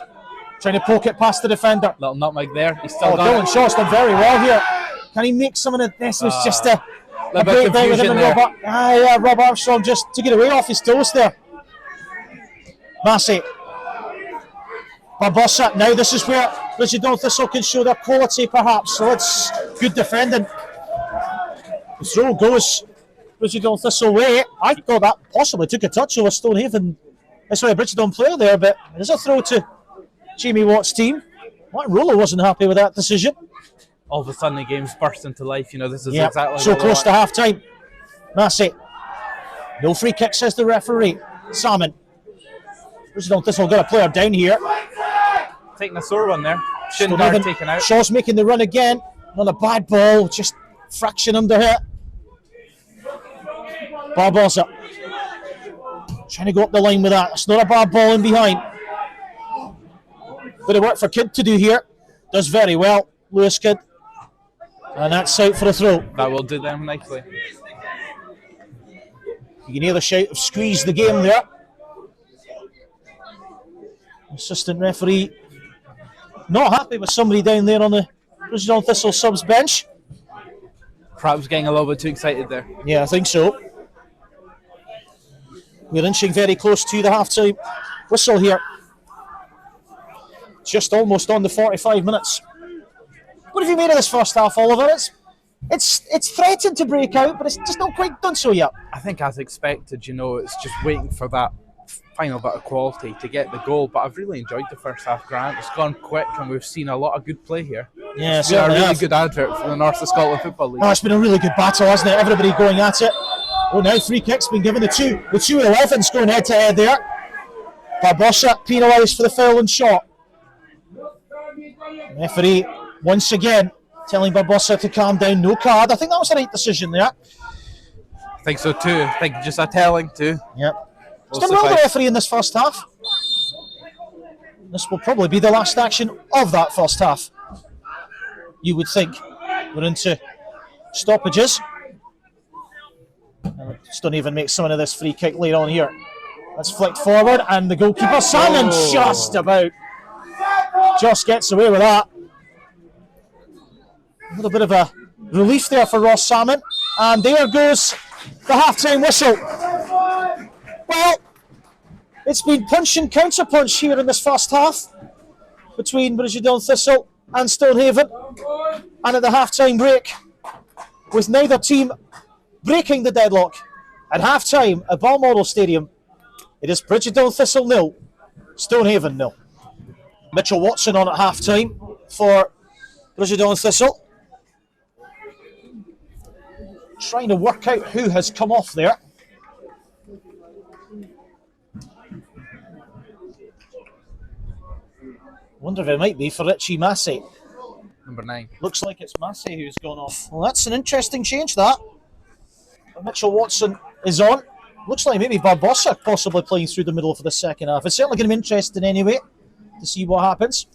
Trying to poke it past the defender. Little nutmeg there. He's still got Dylan it. Shaw's done very well here. Can he make some of it? This was just a bit great bit with him and confusion there. Rob Armstrong just to get away off his toes there. Massey. Barbosa. Now this is where Bridgetone Thistle can show their quality, perhaps. So it's good defending. The throw goes Bridgetone Thistle way. I thought that possibly took a touch over Stonehaven. Sorry, a Bridgetone player there, but there's a throw to Jamie Watt's team. Martin Rollo wasn't happy with that decision. All of a sudden the game's burst into life. You know, this is Yeah, exactly so what close to half time. Massey. No free kick, says the referee. Salmon. Bridgetone Thistle got a player down here. Taking a sore one there. Shouldn't have taken out. Shaw's making the run again. Not a bad ball, just fraction under hit. Barbosa. Trying to go up the line with that. It's not a bad ball in behind. Bit of work for Kidd to do here. Does very well, Lewis Kidd. And that's out for a throw. That will do them nicely. You can hear the shout of squeeze the game there. Assistant referee not happy with somebody down there on the Bridgetone Thistle subs bench. Perhaps getting a little bit too excited there. Yeah, I think so. We're inching very close to the half-time whistle here. Just almost on the 45 minutes. What have you made of this first half, Oliver? It's threatened to break out, but it's just not quite done so yet. I think as expected, you know, it's just waiting for that final bit of quality to get the goal. But I've really enjoyed the first half, Grant. It's gone quick and we've seen a lot of good play here. Yeah, it's been a really have. good advert for the North of Scotland Football League. Oh, it's been a really good battle, hasn't it? Everybody going at it. Oh, now free kick's been given. The two 11s going head to head there. Barbosa penalised for the foul and shot. Referee once again telling Barbosa to calm down. No card. I think that was the right decision there. I think so too. I think just a telling too. Yep. It's done well, the referee, in this first half. This will probably be the last action of that first half. You would think. We're into stoppages. Stonehaven makes some of this free kick later on here. That's flicked forward, and the goalkeeper, Salmon, just gets away with that. A little bit of a relief there for Ross Salmon. And there goes the half-time whistle. Well, it's been punch and counter-punch here in this first half between Bridgetone Thistle and Stonehaven. And at the half-time break, with neither team breaking the deadlock, at half-time at Balmoral Stadium, it is Bridgetone Thistle 0, Stonehaven 0. Mitchell Watson on at half-time for Bridgetone Thistle. Trying to work out who has come off there. Wonder if it might be for Richie Massey. Number 9. Looks like it's Massey who's gone off. Well, that's an interesting change, that. Mitchell Watson is on. Looks like maybe Barbosa possibly playing through the middle for the second half. It's certainly going to be interesting anyway to see what happens.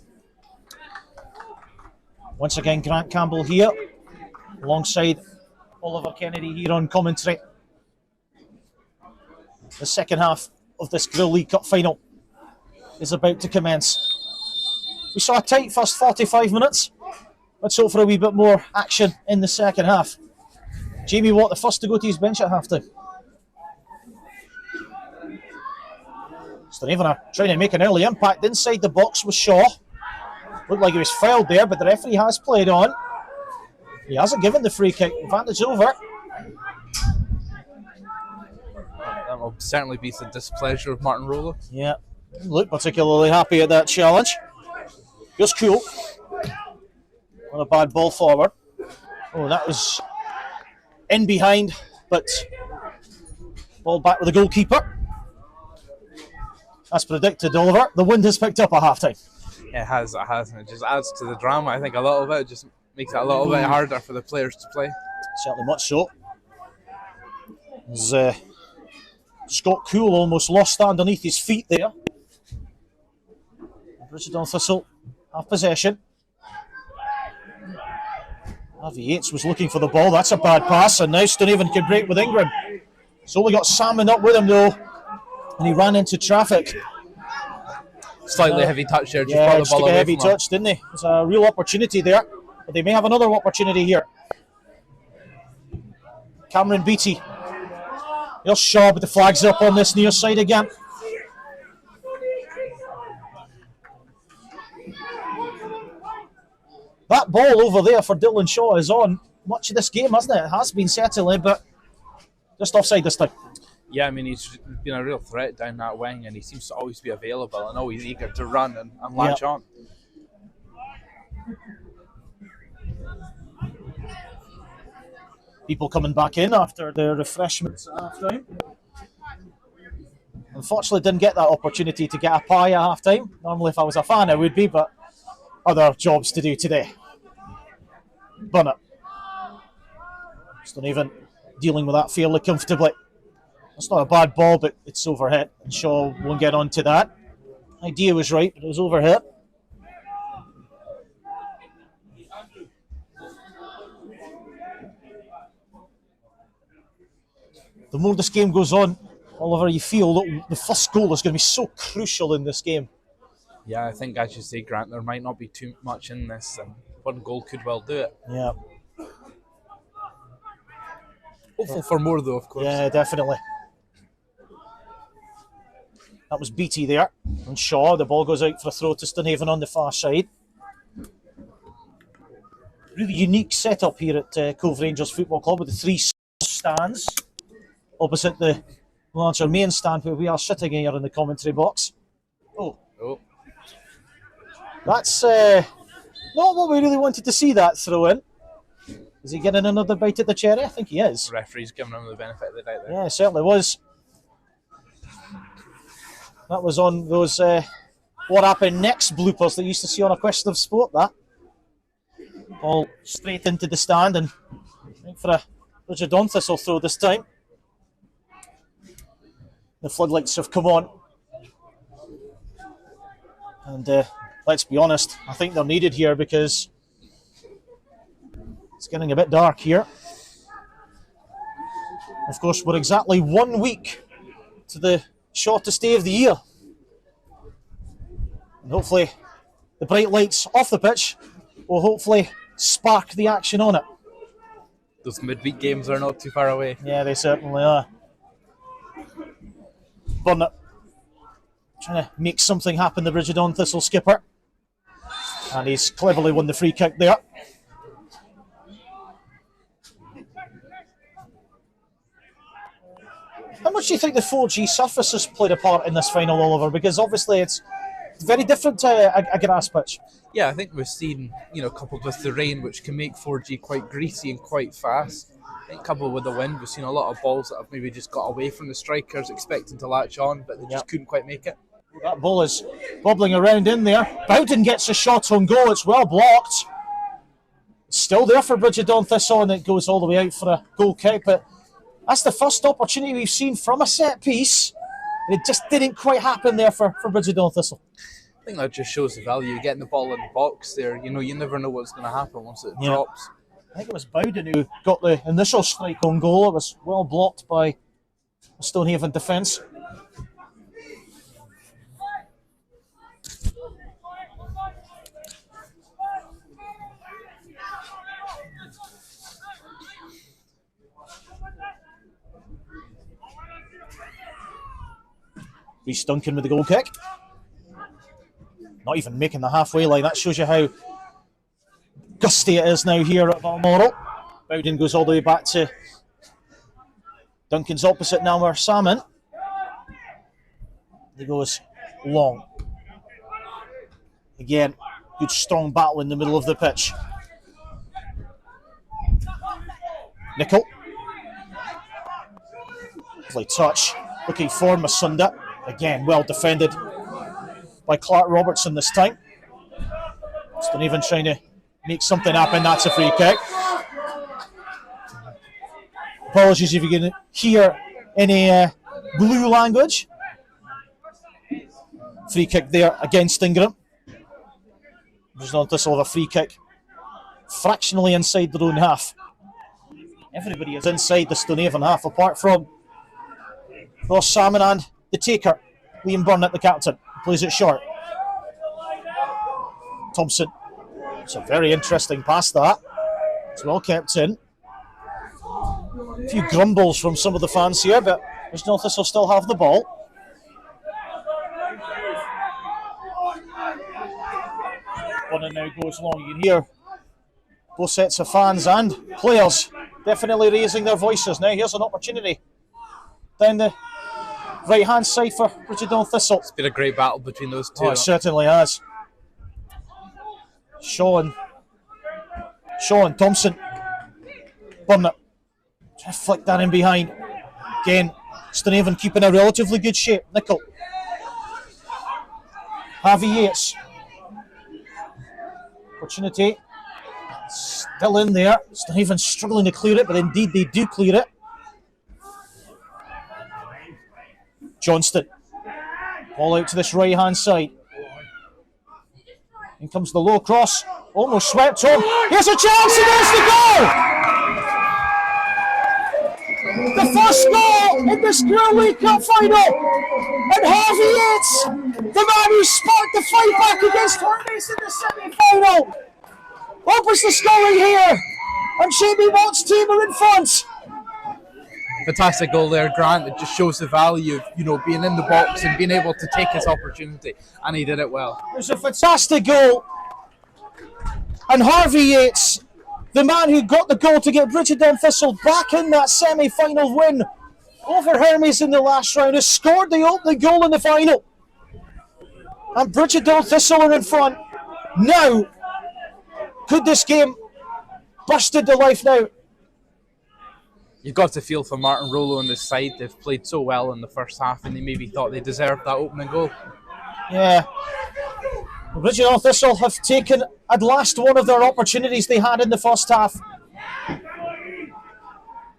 Once again, Grant Campbell here, alongside Oliver Kennedy here on commentary. The second half of this Grill League Cup final is about to commence. We saw a tight first 45 minutes. Let's hope for a wee bit more action in the second half. Jamie Watt, the first to go to his bench at half-time. Stonehaven are trying to make an early impact inside the box with Shaw. Looked like he was fouled there, but the referee has played on. He hasn't given the free kick. Advantage over. That will certainly be the displeasure of Martin Rollo. Yeah, didn't look particularly happy at that challenge. Just cool. Not a bad ball forward. Oh, that was in behind, but ball back with the goalkeeper. As predicted, Oliver, the wind has picked up at half-time. It has, and it just adds to the drama, I think, a little bit. It just makes it a little bit harder for the players to play. Certainly much so. As Scott Cool almost lost that underneath his feet there. Bridgetown Thistle have possession. Avi Yates was looking for the ball. That's a bad pass, and now Stonehaven can break with Ingram. He's only got Salmon up with him though, and he ran into traffic. Slightly heavy touch there. Just took a heavy touch, didn't he? There's a real opportunity there, but they may have another opportunity here. Cameron Beattie. Here's Shaw, but the flag's up on this near side again. That ball over there for Dylan Shaw is on much of this game, hasn't it? It has been certainly, but just offside this time. Yeah, I mean, he's been a real threat down that wing, and he seems to always be available and always eager to run and latch on. People coming back in after the refreshments at half time. Unfortunately, didn't get that opportunity to get a pie at half time. Normally, if I was a fan, I would be, but other jobs to do today. Burnett. Stonehaven dealing with that fairly comfortably. It's not a bad ball, but it's overhit, and Shaw won't get onto that. Idea was right, but it was overhit. The more this game goes on, Oliver, you feel that the first goal is going to be so crucial in this game. Yeah, I think, as you say, Grant, there might not be too much in this, and one goal could well do it. Yeah. Hopeful for more, though, of course. Yeah, definitely. That was Beattie there. And Shaw, the ball goes out for a throw to Stonehaven on the far side. Really unique setup here at Cove Rangers Football Club with the three stands opposite the larger main stand where we are sitting here in the commentary box. Oh. That's not what we really wanted to see, that throw in. Is he getting another bite at the cherry? I think he is. The referee's giving him the benefit of the doubt there. Yeah, it certainly was. That was on those what happened next bloopers that you used to see on A Question of Sport, that. Ball straight into the stand, and I think for a Bridgetown Thistle throw this time. The floodlights have come on. And let's be honest, I think they're needed here because it's getting a bit dark here. Of course, we're exactly 1 week to the shortest day of the year. And hopefully the bright lights off the pitch will hopefully spark the action on it. Those midweek games are not too far away. Yeah, they certainly are. Burnett trying to make something happen, the Bridgetown Thistle skipper. And he's cleverly won the free kick there. How much do you think the 4G surface has played a part in this final, Oliver? Because obviously it's very different to a grass pitch. Yeah, I think we've seen, coupled with the rain, which can make 4G quite greasy and quite fast. I think coupled with the wind, we've seen a lot of balls that have maybe just got away from the strikers, expecting to latch on, but they just couldn't quite make it. That ball is bobbling around in there. Bowden gets a shot on goal. It's well blocked. It's still there for Bridgetown Thistle, and it goes all the way out for a goal kick, but that's the first opportunity we've seen from a set piece, and it just didn't quite happen there for Bridgetown Thistle. I think that just shows the value of getting the ball in the box there. You never know what's going to happen once it drops. I think it was Bowden who got the initial strike on goal. It was well blocked by the Stonehaven defence. Reece Duncan with the goal kick. Not even making the halfway line. That shows you how gusty it is now here at Balmoral. Bowden goes all the way back to Duncan's opposite now, where Salmon. He goes long. Again, good strong battle in the middle of the pitch. Nickel. Lovely touch. Looking for Masunda. Again, well defended by Clark Robertson this time. Stonehaven trying to make something happen. That's a free kick. Apologies if you can hear any blue language. Free kick there against Ingram. Bridgetown Thistle have a free kick fractionally inside their own half. Everybody is inside the Stonehaven half apart from Ross Salmon and the taker, Liam Burnett, the captain. Plays it short. Thompson. It's a very interesting pass, that. It's well kept in. A few grumbles from some of the fans here, but Bridgetown Thistle still have the ball. One now goes long. You can hear both sets of fans and players definitely raising their voices. Now here's an opportunity down the right hand side for Bridgetown Thistle. It's been a great battle between those two. Oh, it certainly has. Sean Thompson. Burnett. Try to flick that in behind. Again, Stonehaven keeping a relatively good shape. Nickel. Harvey Yates. Opportunity. Still in there. Stonehaven struggling to clear it, but indeed they do clear it. Johnston. Ball out to this right hand side. In comes the low cross. Almost swept home. Here's a chance, and there's the goal! The first goal in this Girl League Cup final. And Harvey Yates, the man who sparked the fight back against Hermes in the semi-final, opens the scoring here. And Jamie Watt's team are in front. Fantastic goal there, Grant. It just shows the value of, being in the box and being able to take his opportunity, and he did it well. It was a fantastic goal. And Harvey Yates, the man who got the goal to get Bridgetown Thistle back in that semi-final win over Hermes in the last round, has scored the opening goal in the final. And Bridgetown Thistle are in front. Now, could this game burst into life now? You've got to feel for Martin Rollo on this side. They've played so well in the first half, and they maybe thought they deserved that opening goal. Yeah. Bridgetown Thistle have taken at last one of their opportunities they had in the first half.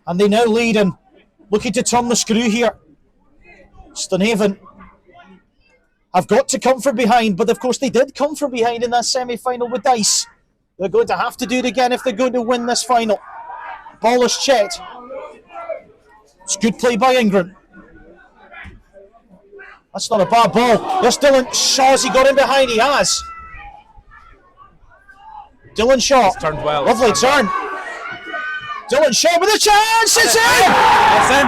And they now lead and looking to turn the screw here. Stonehaven have got to come from behind, but of course they did come from behind in that semi-final with Dice. They're going to have to do it again if they're going to win this final. Ball is checked. It's good play by Ingram. That's not a bad ball. There's Dylan Shaw. Has he got in behind? He has. Dylan Shaw. He's turned well. Lovely turn. Dylan Shaw with a chance. It's in. It's in.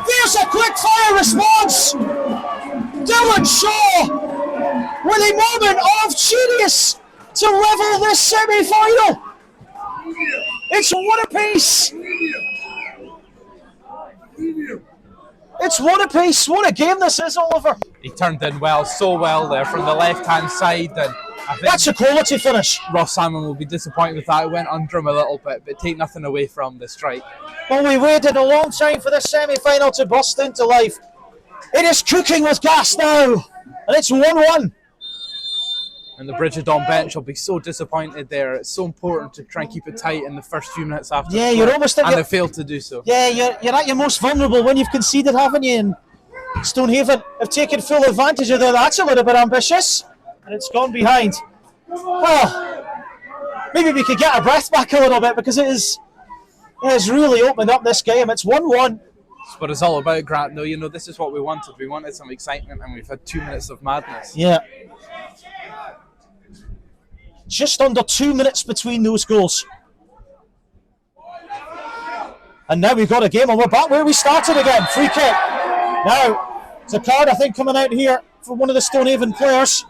There's a quick fire response. Dylan Shaw with a moment of genius to level this semi-final. It's one apiece. It's one apiece. What a game this is, Oliver. He turned in well, so well there from the left-hand side. And I think that's a quality finish. Ross Salmon will be disappointed with that. It went under him a little bit, but take nothing away from the strike. Well, we waited a long time for this semi-final to burst into life. It is cooking with gas now, and it's 1-1. And the Bridgetown bench will be so disappointed there. It's so important to try and keep it tight in the first few minutes after. Yeah, you're almost at and they failed to do so. Yeah, you're at your most vulnerable when you've conceded, haven't you? And Stonehaven have taken full advantage of that. That's a little bit ambitious, and it's gone behind. Well, maybe we could get our breath back a little bit because it has really opened up this game. It's 1-1. That's what it's all about, Grant. No, this is what we wanted. We wanted some excitement, and we've had 2 minutes of madness. Yeah. Just under 2 minutes between those goals. And now we've got a game and we're back where we started again. Free kick. Now, there's a card I think coming out here for one of the Stonehaven players.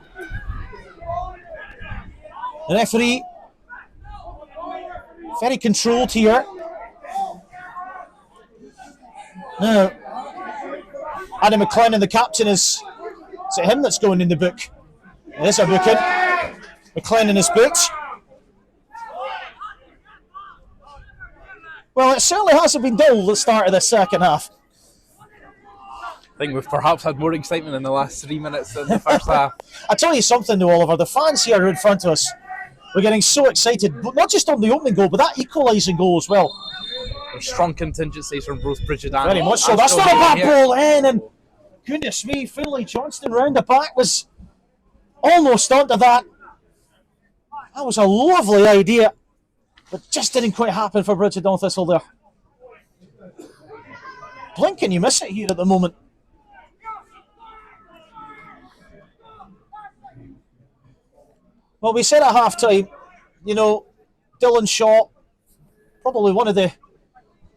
The referee, very controlled here. Now, Adam McLennan, the captain, is it him that's going in the book? It is a booking. McLennan is booked. Well, it certainly hasn't been dull at the start of the second half. I think we've perhaps had more excitement in the last 3 minutes than the first half. I tell you something though, Oliver, the fans here in front of us, we're getting so excited, but not just on the opening goal, but that equalising goal as well. strong contingencies from both Bridget and Very much so. and That's not a Stonehaven bad here. ball in, and goodness me, Finlay Johnston round the back was almost onto that. That was a lovely idea, but just didn't quite happen for Bridget on Thistle there. Blink and you miss it here at the moment. Well, we said at half-time, you know, Dylan Shaw, probably one of the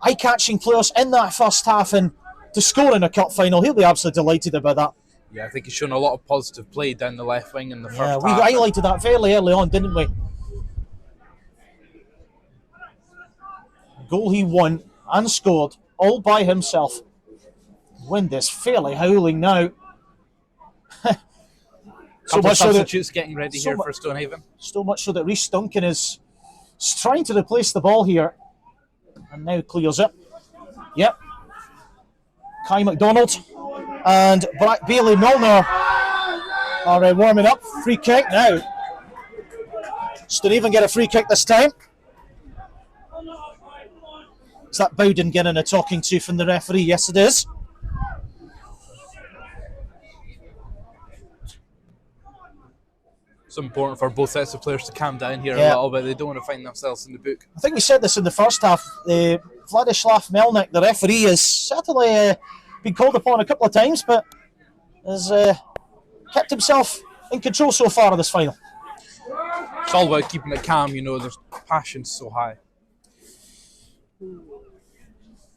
eye-catching players in that first half, and to score in a cup final, he'll be absolutely delighted about that. Yeah, I think he's shown a lot of positive play down the left wing in the first half. We highlighted that fairly early on, didn't we? Goal he won and scored all by himself. Wind is fairly howling now. Substitutes getting ready here for Stonehaven. So much so that Rhys Duncan is trying to replace the ball here, and now clears it. Yep. Kai McDonald and Bailey Milner are warming up. Free kick now. Stonehaven get a free kick this time. Is that Bowden getting a talking to from the referee? Yes, it is. It's important for both sets of players to calm down here a little bit. They don't want to find themselves in the book. I think we said this in the first half. Vladislav Melnik, the referee, has certainly been called upon a couple of times, but has kept himself in control so far of this final. It's all about keeping it calm, you know, there's passion so high.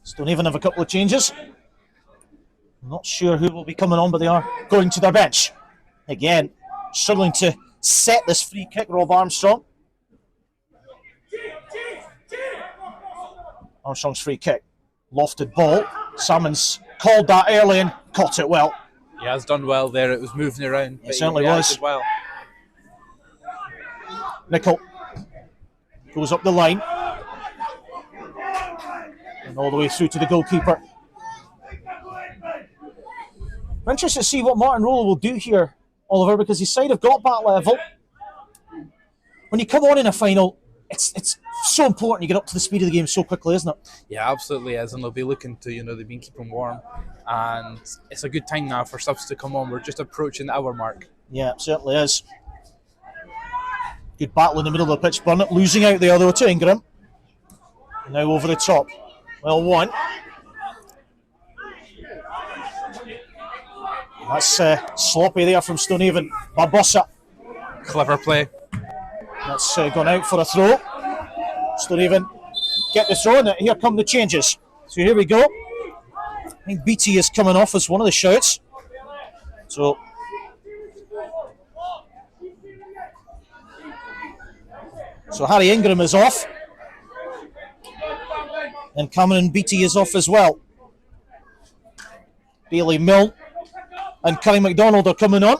Stonehaven have a couple of changes. I'm not sure who will be coming on, but they are going to their bench. Again, struggling to set this free kick, Rob Armstrong. Armstrong's free kick. Lofted ball. Salmon's called that early and caught it well. He has done well there. It was moving around. It certainly was. Well. Nicol goes up the line. And all the way through to the goalkeeper. I'm interested to see what Martin Rowell will do here, Oliver, because his side have got that level. When you come on in a final, it's so important you get up to the speed of the game so quickly, isn't it? Yeah, absolutely is, and they'll be looking to, they've been keeping warm, and it's a good time now for subs to come on. We're just approaching the hour mark. Yeah, it certainly is. Good battle in the middle of the pitch, Burnett losing out there though to Ingram. Now over the top. Well, one. That's sloppy there from Stonehaven. Barbosa. Clever play. That's gone out for a throw. Stonehaven get the throw, and here come the changes. So here we go. I think BT is coming off as one of the shouts. So Harry Ingram is off. And Cameron Beattie is off as well. Bailey Milne and Kai McDonald are coming on.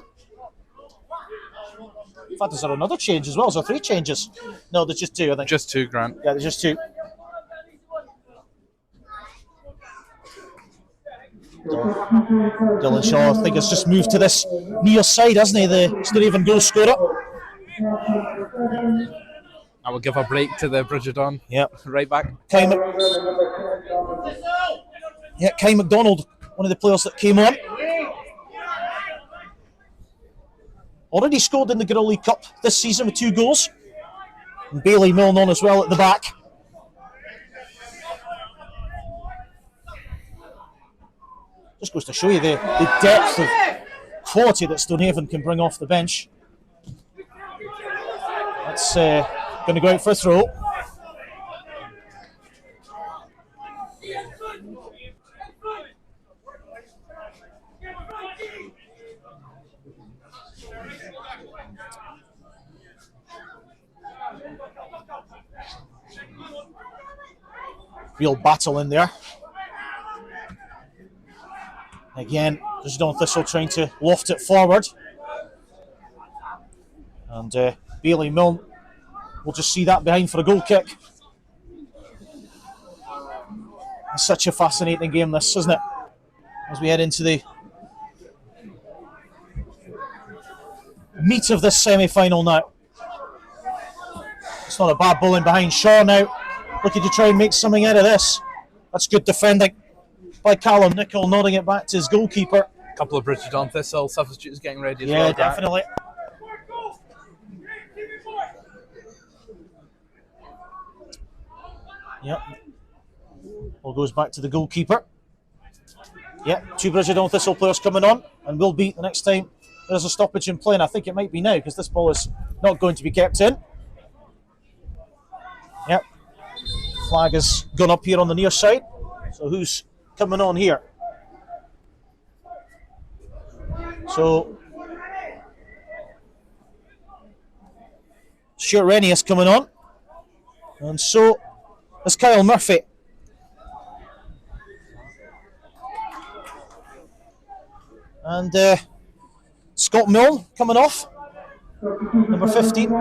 In fact, is there another change as well? Is there three changes? No, there's just two, I think. Just two, Grant. Yeah, there's just two. Dylan Shaw, I think, has just moved to this near side, hasn't he? The Stonehaven goal scorer. I will give a break to the Bridgedon. Yep. Right back. Kai McDonald, one of the players that came on. Already scored in the Gurley Cup this season with 2 goals. And Bailey Milne on as well at the back. Just goes to show you the depth of quality that Stonehaven can bring off the bench. That's going to go out for a throw. Real battle in there. Again, Bridgedon Thistle trying to loft it forward. And Bailey Milne will just see that behind for a goal kick. It's such a fascinating game, this, isn't it? As we head into the meat of this semi-final now. It's not a bad bowling behind. Shaw now looking to try and make something out of this. That's good defending by Callum Nichol, nodding it back to his goalkeeper. A couple of Bridgetown Thistle substitutes getting ready as well. Yeah, definitely. Yep. Ball goes back to the goalkeeper. Yep, 2 Bridgetown Thistle players coming on, and will be the next time there's a stoppage in play, and I think it might be now because this ball is not going to be kept in. Yep. Flag has gone up here on the near side. So who's coming on here? So Stuart Rennie is coming on, and so is Kyle Murphy. And Scott Milne coming off, number 15.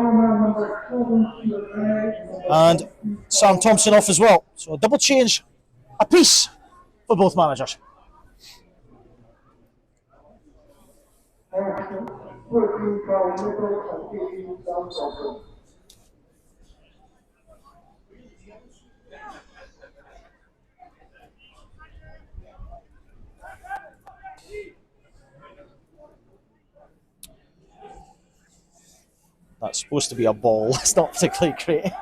And Sam Thompson off as well. So a double change apiece for both managers. That's supposed to be a ball. It's not particularly great.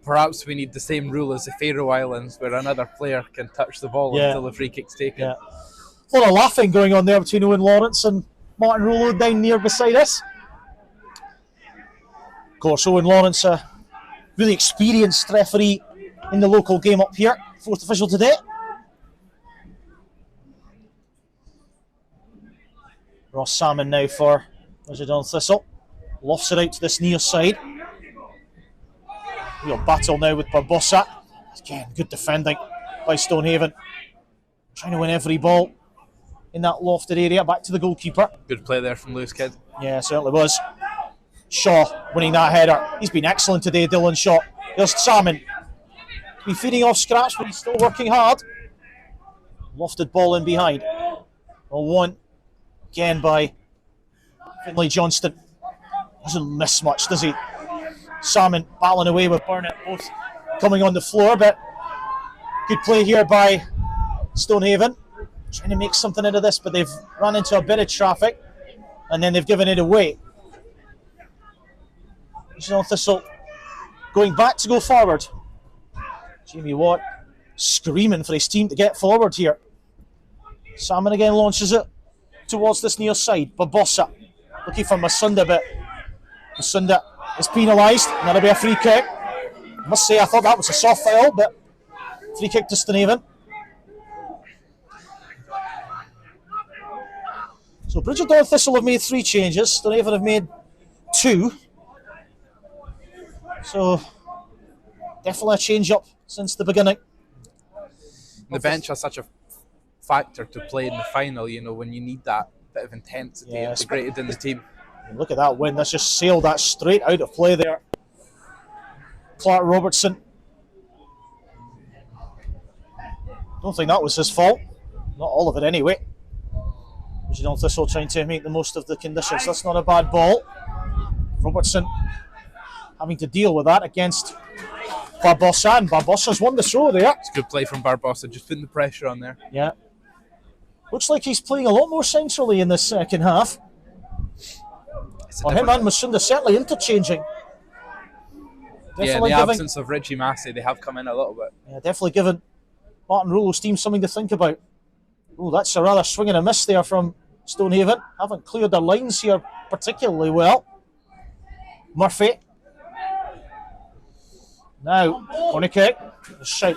Perhaps we need the same rule as the Faroe Islands, where another player can touch the ball until the free kick's taken. Yeah. A lot of laughing going on there between Owen Lawrence and Martin Rollo down near beside us. Of course, Owen Lawrence, a really experienced referee in the local game up here, 4th official today. Ross Salmon now for Bridgetown Thistle. Lofts it out to this near side. Real battle now with Barbosa. Again, good defending by Stonehaven. Trying to win every ball in that lofted area. Back to the goalkeeper. Good play there from Lewis Kidd. Yeah, certainly was. Shaw winning that header. He's been excellent today, Dylan Shaw. There's Salmon. Been feeding off scraps, but he's still working hard. Lofted ball in behind. One again by Finlay Johnston. Doesn't miss much, does he? Salmon battling away with Burnett, both coming on the floor, but good play here by Stonehaven. Trying to make something out of this, but they've run into a bit of traffic and then they've given it away. Thistle going back to go forward. Jamie Watt screaming for his team to get forward here. Salmon again launches it towards this near side. Barbosa looking for Masunda, but Masunda is penalised, and that'll be a free kick. I must say, I thought that was a soft foul, but free kick to Stonehaven. So Bridgetown Thistle have made 3 changes. Stonehaven have made 2. So definitely a change up since the beginning. The bench has such a factor to play in the final, you know, when you need that bit of intensity integrated in the team. Look at that win. That's just sailed that straight out of play there. Clark Robertson. Don't think that was his fault. Not all of it anyway. Bridgetown Thistle trying to make the most of the conditions. That's not a bad ball. Robertson having to deal with that against Barbosa, and Barbosa's won the throw there. It's a good play from Barbosa, just putting the pressure on there. Yeah. Looks like he's playing a lot more centrally in this second half. Him and Masunda certainly interchanging. Definitely in the absence of Richie Massey, they have come in a little bit. Yeah, definitely given Martin Rollo's team something to think about. Oh, that's a rather swing and a miss there from Stonehaven. Haven't cleared their lines here particularly well. Murphy. Now, corner kick. A shout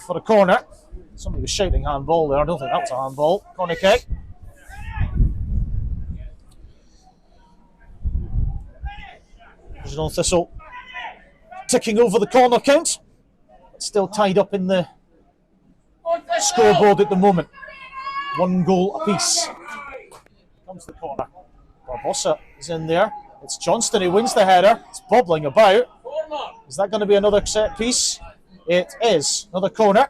for a corner. Somebody was shouting handball there. I don't think that was a handball. Corner kick. Bridgetown Thistle ticking over the corner count. It's still tied up in the scoreboard at the moment. 1 goal apiece. Comes the corner. Barbosa is in there. It's Johnston who wins the header. It's bobbling about. Is that going to be another set piece? It is. Another corner.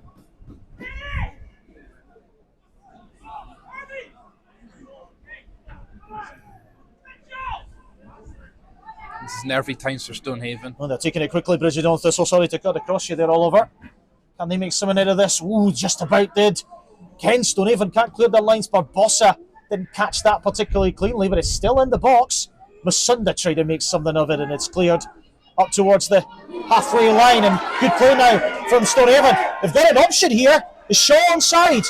This is nervy times for Stonehaven. Oh, they're taking it quickly, Bridget on Thistle. Sorry to cut across you there, Oliver. Can they make something out of this? Ooh, just about did. Ken Stonehaven can't clear their lines. Barbossa didn't catch that particularly cleanly, but it's still in the box. Masunda tried to make something of it, and it's cleared up towards the halfway line. And good play now from Stonehaven. They've got an option here. Is Shaw onside?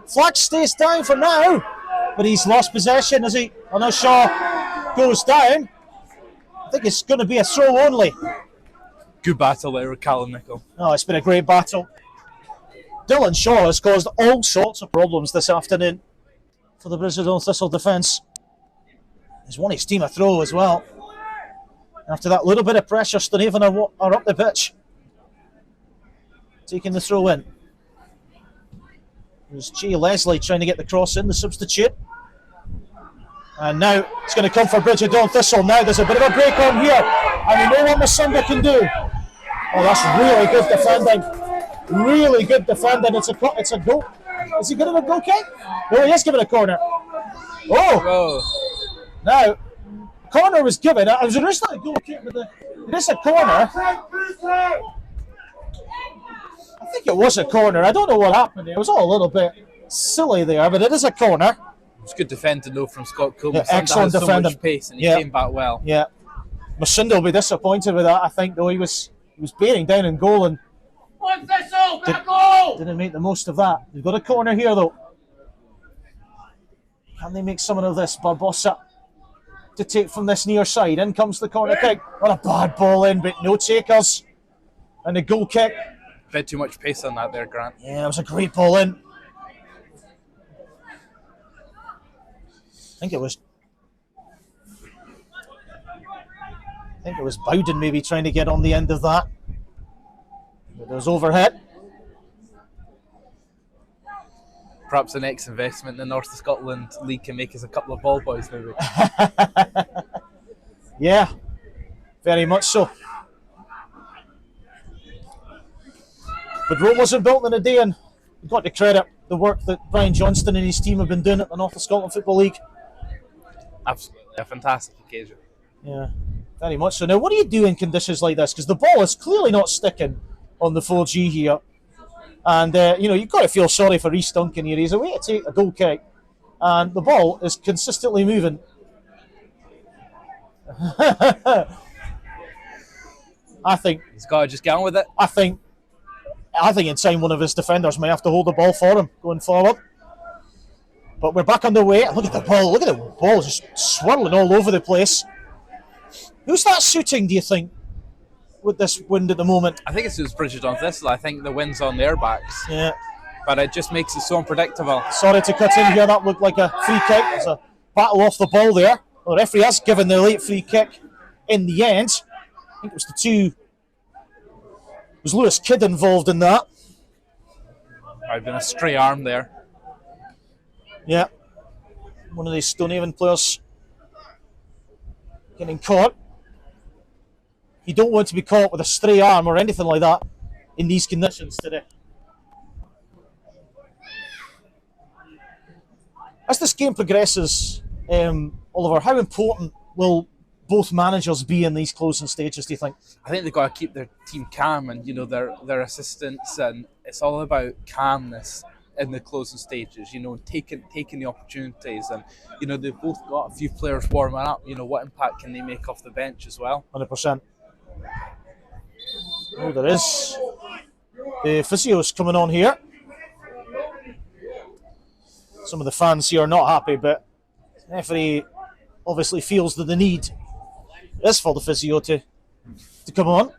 Flag stays down for now, but he's lost possession as he. Oh no, Shaw goes down. I think it's going to be a throw only. Good battle there with Callum Nicol. Oh, it's been a great battle. Dylan Shaw has caused all sorts of problems this afternoon for the Bridgestone Thistle defence. He's won his team a throw as well. After that little bit of pressure, Stonehaven are up the pitch. Taking the throw in. There's Jay Leslie trying to get the cross in, the substitute. And now it's going to come for Bridgestone Thistle. Now there's a bit of a break on here. And we know what Masunda can do. Oh, that's really good defending. Really good defending. It's a goal. Is he giving a goal kick? No, he is giving a corner. Oh! Now, corner was given. It was originally a goal kick, but it is a corner. I think it was a corner. I don't know what happened there. It was all a little bit silly there, but it is a corner. It's good defending though from Scott Coleman. Yeah, excellent defending. So much pace, and he came back well. Yeah, Masunda will be disappointed with that. I think though he was bearing down in goal and didn't make the most of that. They've got a corner here though. Can they make something of this? Barbossa to take from this near side. In comes the corner kick. What a bad ball in, but no takers. And the goal kick. Bit too much pace on that there, Grant. Yeah, it was a great ball in. I think it was Bowden maybe trying to get on the end of that. But it was overhead. Perhaps the next investment in the North of Scotland League can make us a couple of ball boys maybe. Yeah, very much so. But Rome wasn't built in a day, and we've got to credit the work that Brian Johnston and his team have been doing at the North of Scotland Football League. Absolutely, a fantastic occasion. Yeah, very much so. Now, what do you do in conditions like this? Because the ball is clearly not sticking on the 4G here. And, you've got to feel sorry for Rhys Duncan here. He's away to take a goal kick, and the ball is consistently moving. I think he's got to just get on with it. I think in time one of his defenders may have to hold the ball for him going forward. But we're back underway. Look at the ball. Look at the ball just swirling all over the place. Who's that shooting, do you think, with this wind at the moment? I think it's Bridgestone Thistle. I think the wind's on their backs. Yeah. But it just makes it so unpredictable. Sorry to cut in here. That looked like a free kick. There's a battle off the ball there. Well, the referee has given the late free kick in the end. I think it was Lewis Kidd involved in that. Might have been a stray arm there. Yeah. One of these Stonehaven players getting caught. You don't want to be caught with a stray arm or anything like that in these conditions today. As this game progresses, Oliver, how important will both managers be in these closing stages, do you think? I think they've got to keep their team calm and, their assistants, and it's all about calmness in the closing stages, taking the opportunities, and, they've both got a few players warming up. What impact can they make off the bench as well? 100%. Oh, there is. The physio's coming on here. Some of the fans here are not happy, but the referee obviously feels that the need is for the physio to come on.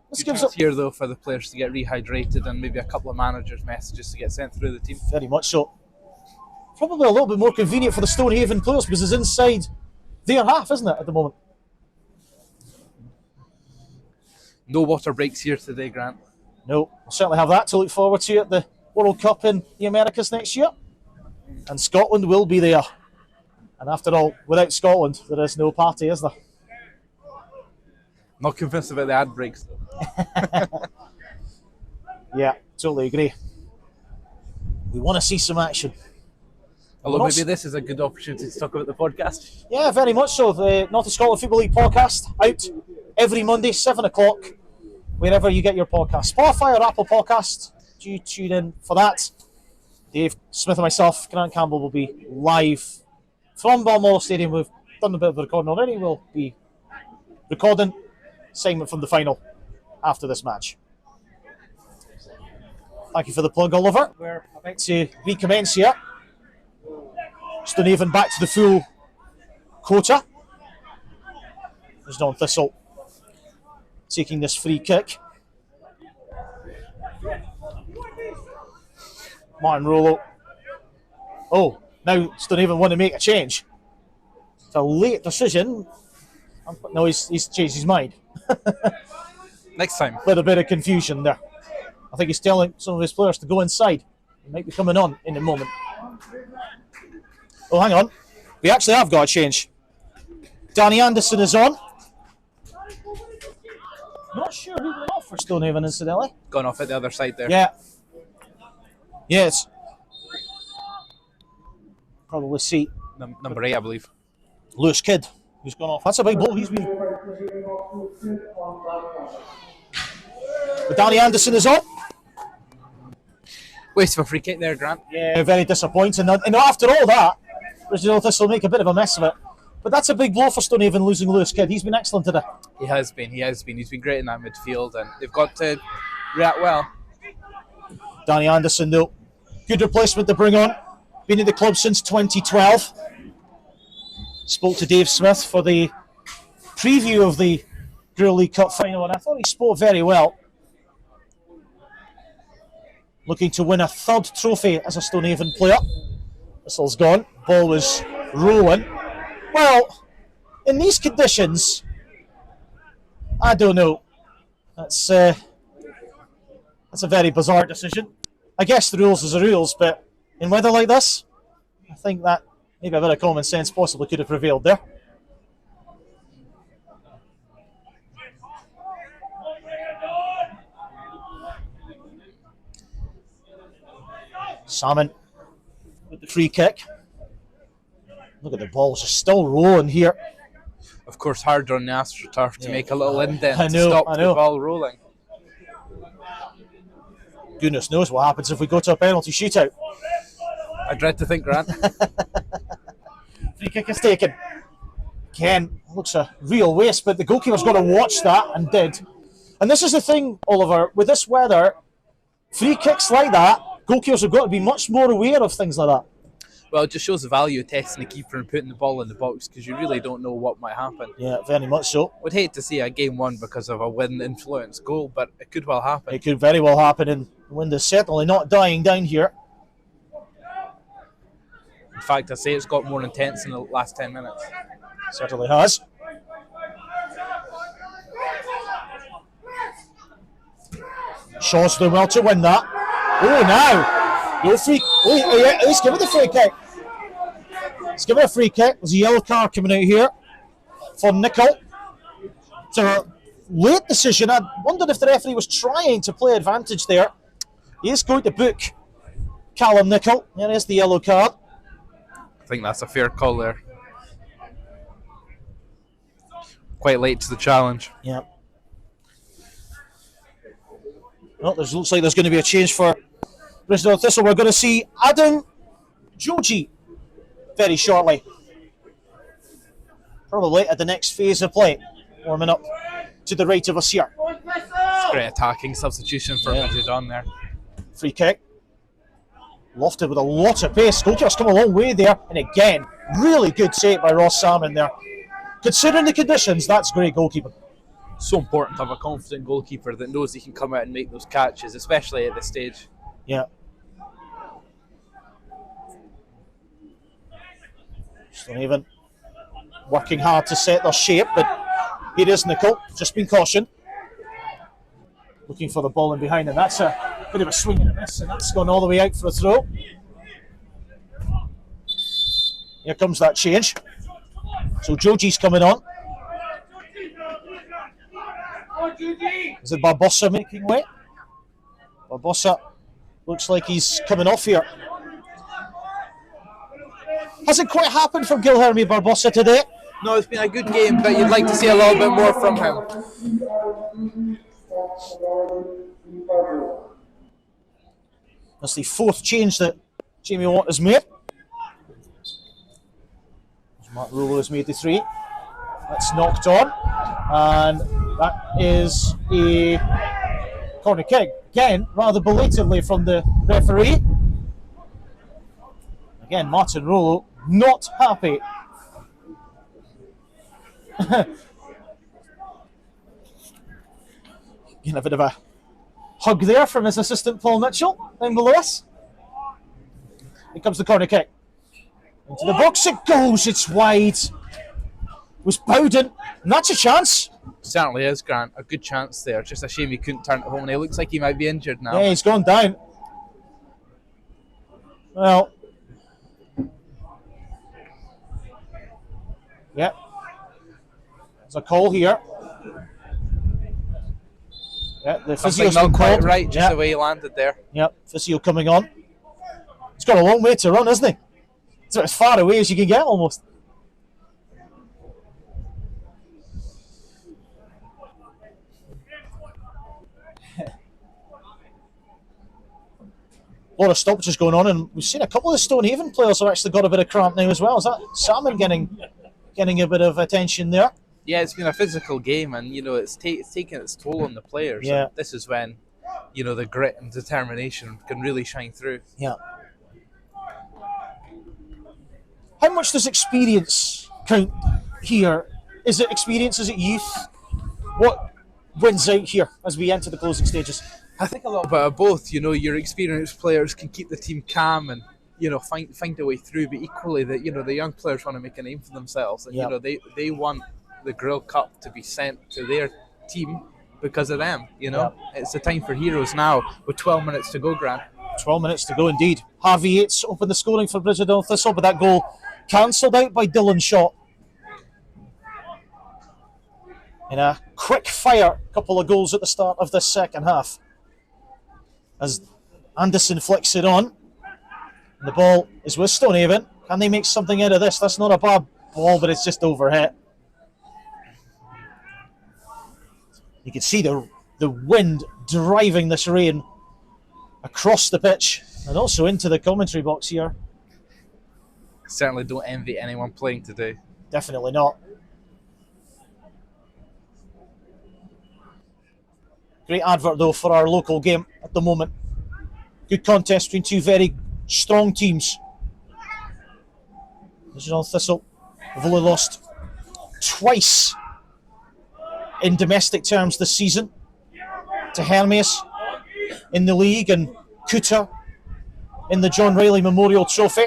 This gives up here though for the players to get rehydrated, and maybe a couple of managers' messages to get sent through the team. Very much so. Probably a little bit more convenient for the Stonehaven players because it's inside their half, isn't it, at the moment? No water breaks here today, Grant. No, we'll certainly have that to look forward to at the World Cup in the Americas next year. And Scotland will be there. And after all, without Scotland, there is no party, is there? Not convinced about the ad breaks, though. Yeah, totally agree. We want to see some action. Although maybe this is a good opportunity to talk about the podcast. Yeah, very much so. The North of Scotland Football League podcast out every Monday, 7 o'clock, wherever you get your podcast. Spotify or Apple Podcast. Do you tune in for that? Dave Smith and myself, Grant Campbell, will be live from Balmoral Stadium. We've done a bit of the recording already. We'll be recording segment from the final after this match. Thank you for the plug, Oliver. We're about to recommence here. Stonehaven back to the full quota. There's Don Thistle taking this free kick. Martin Rollo. Oh, now Stonehaven want to make a change. It's a late decision. No, he's changed his mind. Next time. Little bit of confusion there. I think he's telling some of his players to go inside. He might be coming on in a moment. Oh, hang on. We actually have got a change. Danny Anderson is on. Not sure who went off for Stonehaven, incidentally. Gone off at the other side there. Yeah. Yes. Probably see. Number 8, I believe. Lewis Kidd, who's gone off. That's a big ball. He's been. But Danny Anderson is on. Waste of a free kick there, Grant. Yeah, very disappointing. And after all that, Bridget Thistle will make a bit of a mess of it. But that's a big blow for Stonehaven losing Lewis Kidd. He's been excellent today. He has been. He's been great in that midfield, and they've got to react well. Danny Anderson, though, good replacement to bring on. Been in the club since 2012. Spoke to Dave Smith for the preview of the Grill League Cup final, and I thought he spoke very well. Looking to win a third trophy as a Stonehaven player. Whistle's gone. Ball was rolling. Well, in these conditions, I don't know. That's a very bizarre decision. I guess the rules is the rules, but in weather like this, I think that maybe a bit of common sense possibly could have prevailed there. Salmon with the free kick. Look at the balls, just still rolling here. Of course, harder on the AstroTurf to make a little indent to stop the ball rolling. Goodness knows what happens if we go to a penalty shootout. I dread to think, Grant. Free kick is taken. Again, looks a real waste, but the goalkeeper's got to watch that, and did. And this is the thing, Oliver, with this weather, free kicks like that, goalkeepers have got to be much more aware of things like that. Well, it just shows the value of testing the keeper and putting the ball in the box, because you really don't know what might happen. Yeah, very much so. Would hate to see a game won because of a wind-influenced goal, but it could well happen. It could very well happen, and the wind is certainly not dying down here. In fact, I say it's got more intense in the last 10 minutes. Certainly has. Shaw's doing well to win that. Oh, now. He's given the free kick. He's given a free kick. There's a yellow card coming out here for Nicol. It's a late decision. I wondered if the referee was trying to play advantage there. He is going to book Callum Nicol. There is the yellow card. I think that's a fair call there. Quite late to the challenge. Yeah. Well, looks like there's going to be a change for Bristol Thistle. We're going to see Adam Joji very shortly. Probably at the next phase of play. Warming up to the right of us here. Great attacking substitution for Bridget there. Free kick. Lofted with a lot of pace. Goalkeeper's come a long way there. And again, really good save by Ross Salmon there. Considering the conditions, that's great goalkeeping. So important to have a confident goalkeeper that knows he can come out and make those catches, especially at this stage. Yeah. Stonehaven working hard to set their shape, but here is Nicol, just been cautioned. Looking for the ball in behind, and that's a bit of a swing and a miss, and that's gone all the way out for a throw. Here comes that change. So Joji's coming on. Is it Barbosa making way? Barbosa looks like he's coming off here. Hasn't quite happened from Guilherme Barbosa today. No, it's been a good game, but you'd like to see a little bit more from him. That's the fourth change that Jamie Watt has made. Mark Rullo has made the 3. That's knocked on. And that is a corner kick. Again, rather belatedly from the referee. Again, Martin Rullo not happy. Getting a bit of a hug there from his assistant Paul Mitchell down below us. Here comes the corner kick. Into the box it goes, it's wide. It was Bowden, and that's a chance. Certainly is, Grant. A good chance there. Just a shame he couldn't turn it home, and he looks like he might be injured now. Yeah, he's gone down. Well, yeah. There's a call here. Yeah, the physio's not quite called. right, just the way he landed there. Yep, physio coming on. He's got a long way to run, hasn't he? So as far away as you can get, almost. A lot of stoppages going on, and we've seen a couple of the Stonehaven players have actually got a bit of cramp now as well. Is that Salmon getting a bit of attention there? Yeah, it's been a physical game, and it's taken its toll on the players. Yeah. And this is when the grit and determination can really shine through. Yeah. How much does experience count here? Is it experience? Is it youth? What wins out here as we enter the closing stages? I think a little bit of both. Your experienced players can keep the team calm and find a way through, but equally the young players want to make a name for themselves, and Yep. they want the Grill Cup to be sent to their team because of them. Yep. It's the time for heroes now with 12 minutes to go, Grant. 12 minutes to go indeed. Harvey Yates opened the scoring for Bridgetown Thistle, but that goal cancelled out by Dylan Shaw. In a quick fire couple of goals at the start of the second half. As Anderson flicks it on. And the ball is with Stonehaven. Can they make something out of this? That's not a bad ball, but it's just overhit. You can see the wind driving this rain across the pitch and also into the commentary box here. Certainly don't envy anyone playing today. Definitely not. Great advert though for our local game at the moment. Good contest between two very strong teams. Bridgetown Thistle have only lost twice in domestic terms this season to Hermes in the league and Cooter in the John Riley Memorial Trophy.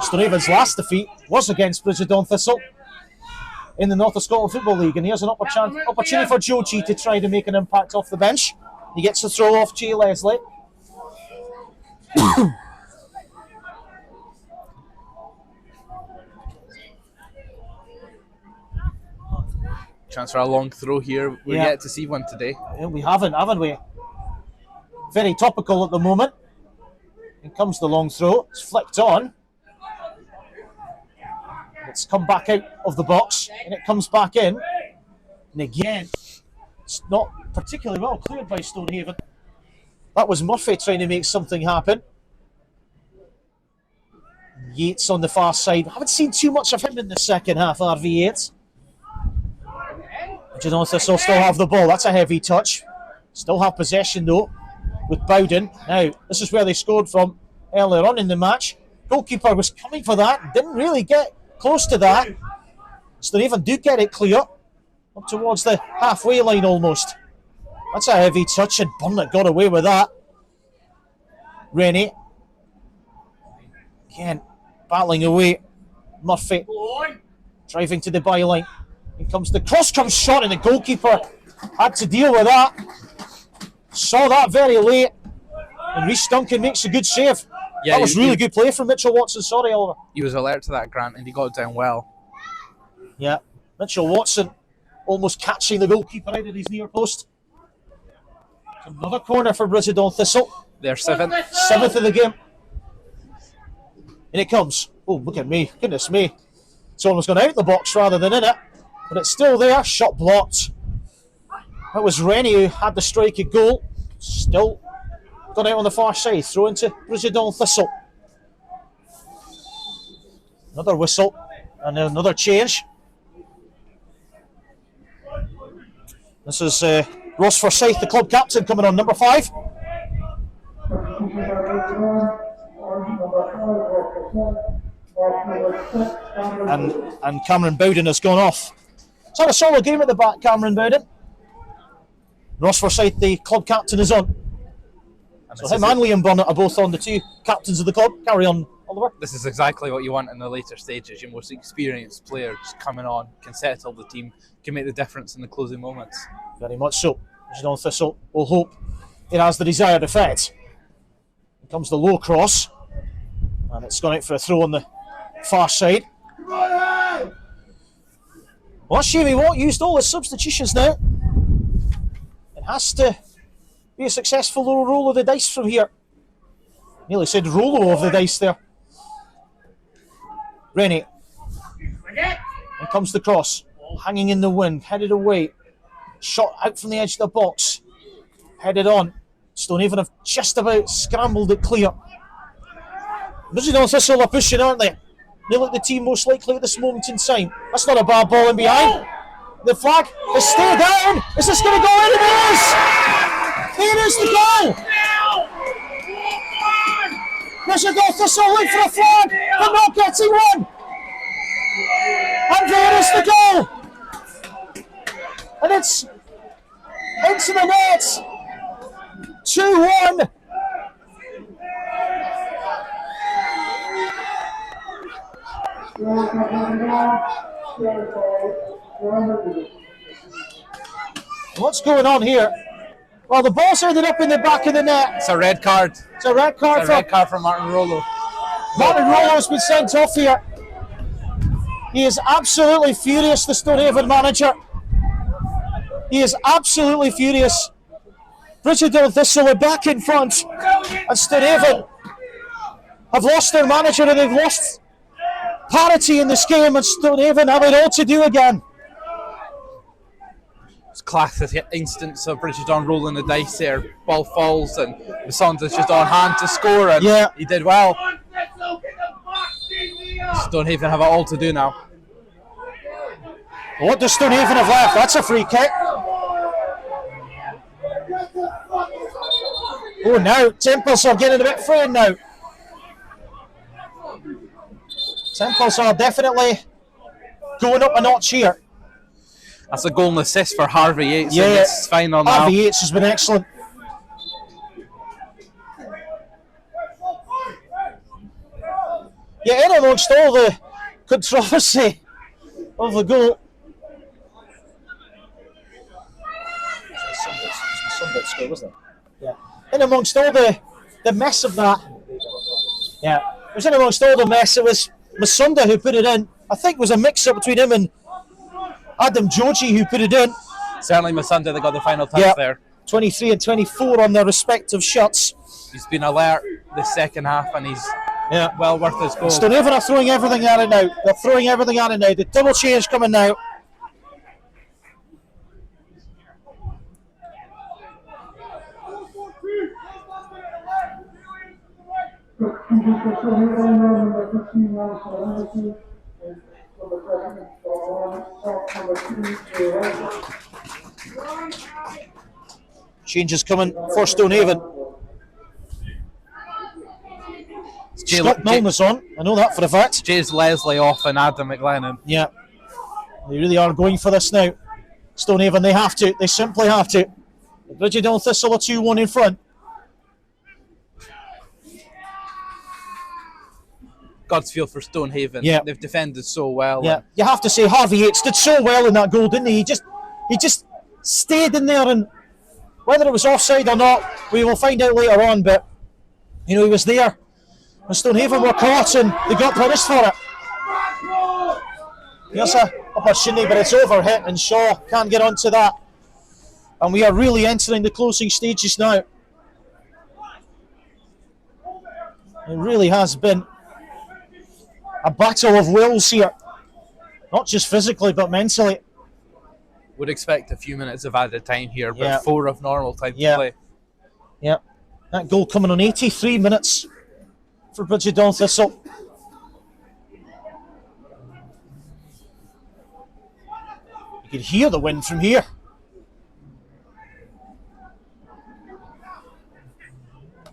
Stonehaven's last defeat was against Bridgetown Thistle in the North of Scotland Football League, and here's an opportunity for Joji to try to make an impact off the bench. He gets the throw off Jay Leslie. Chance for a long throw here. We're yet to see one today. Yeah, we haven't we? Very topical at the moment. In comes the long throw. It's flicked on. It's come back out of the box, and it comes back in. And again, it's not particularly well cleared by Stonehaven. That was Murphy trying to make something happen. Yates on the far side. I haven't seen too much of him in the second half, RV Yates. Bridgetown Thistle still have the ball. That's a heavy touch. Still have possession though with Bowden. Now, this is where they scored from earlier on in the match. Goalkeeper was coming for that. Didn't really get close to that. Stonehaven do get it clear. Up towards the halfway line almost. That's a heavy touch, and Burnett got away with that. Rennie. Again, battling away. Murphy. Driving to the byline. Here comes the cross, comes shot, and the goalkeeper had to deal with that. Saw that very late. And Rhys Duncan makes a good save. Yeah, that was really good play from Mitchell Watson. Sorry, Oliver. He was alert to that, Grant, and he got it down well. Yeah, Mitchell Watson almost catching the goalkeeper out of his near post. Another corner for Bridgetown Thistle. They're seventh. Seventh of the game. In it comes. Oh, look at me. Goodness me. It's almost gone out the box rather than in it. But it's still there. Shot blocked. That was Rennie who had the strike at goal. Still gone out on the far side. Throw into Bridgetdown Thistle. Another whistle. And another change. This is Ross Forsyth, the club captain, coming on, number 5. And Cameron Bowden has gone off. It's had a solid game at the back, Cameron Bowden. Ross Forsyth, the club captain, is on. So him and Liam Burnett are both on, the 2 captains of the club. Carry on, Oliver. This is exactly what you want in the later stages. Your most experienced players coming on, can settle the team, can make the difference in the closing moments. Very much so. Bridgetdown Thistle will hope it has the desired effect. Here comes the low cross. And it's gone out for a throw on the far side. Well, that's shame he won't use all his substitutions now. It has to be a successful roll of the dice from here. Nearly said Rolo of the dice there. Rennie. Here comes the cross. Hanging in the wind, headed away. Shot out from the edge of the box. Headed on. Stonehaven have just about scrambled it clear. Bridgetdown Thistle are pushing, aren't they? They look the team most likely at this moment in time. That's not a bad ball in behind. The flag is still down. Is this going to go in? It is! There is the goal! Bridgetdown Thistle wait for a flag, but not getting one. And there is the goal! And it's into the net. 2-1. What's going on here? Well, the ball's ended up in the back of the net. It's a red card. It's a red card, for Martin Rolo. Martin Rolo has been sent off here. He is absolutely furious, the Stonehaven manager. He is absolutely furious. Bridgetdown Thistle are back in front, and Stonehaven have lost their manager and they've lost parity in this game, and Stonehaven have it all to do again. It's classic instance of Bridgetdown rolling the dice there. Ball falls and Masonda's just on hand to score, and he did well. Stonehaven have it all to do now. What does Stonehaven have left? That's a free kick. Oh, now Temples are getting a bit frayed now. Temples are definitely going up a notch here. That's a goal and assist for Harvey Yates in this final now. Harvey Yates has been excellent. Yeah, in amongst all the controversy of the goal. Sunbit score, wasn't it? Yeah. In amongst all the mess of that. Yeah. It was in amongst all the mess. It was Masunda who put it in. I think it was a mix-up between him and Adam Joji who put it in. Certainly Masunda, they got the final touch there. 23 and 24 on their respective shots. He's been alert the second half and he's well worth his goal. Stonehaven are throwing everything at it now. They're throwing everything at it now. The double change coming now. Changes coming for Stonehaven. Scott Milner's on. I know that for a fact. James Leslie off and Adam McLennan. Yeah. They really are going for this now. Stonehaven, they have to. They simply have to. Bridgetdown Thistle are 2-1 in front. God's feel for Stonehaven. Yeah. They've defended so well. Yeah. You have to say Harvey Yates did so well in that goal, didn't he? He just stayed in there, and whether it was offside or not, we will find out later on, but he was there. And Stonehaven were caught and they got punished for it. Here's an opportunity, but it's overhit and Shaw can't get onto that. And we are really entering the closing stages now. It really has been A battle of wills here. Not just physically, but mentally. Would expect a few minutes of added time here, but Yeah. 4 of normal time to play. Yeah. That goal coming on 83 minutes for Bridgetdown Thistle. You can hear the wind from here.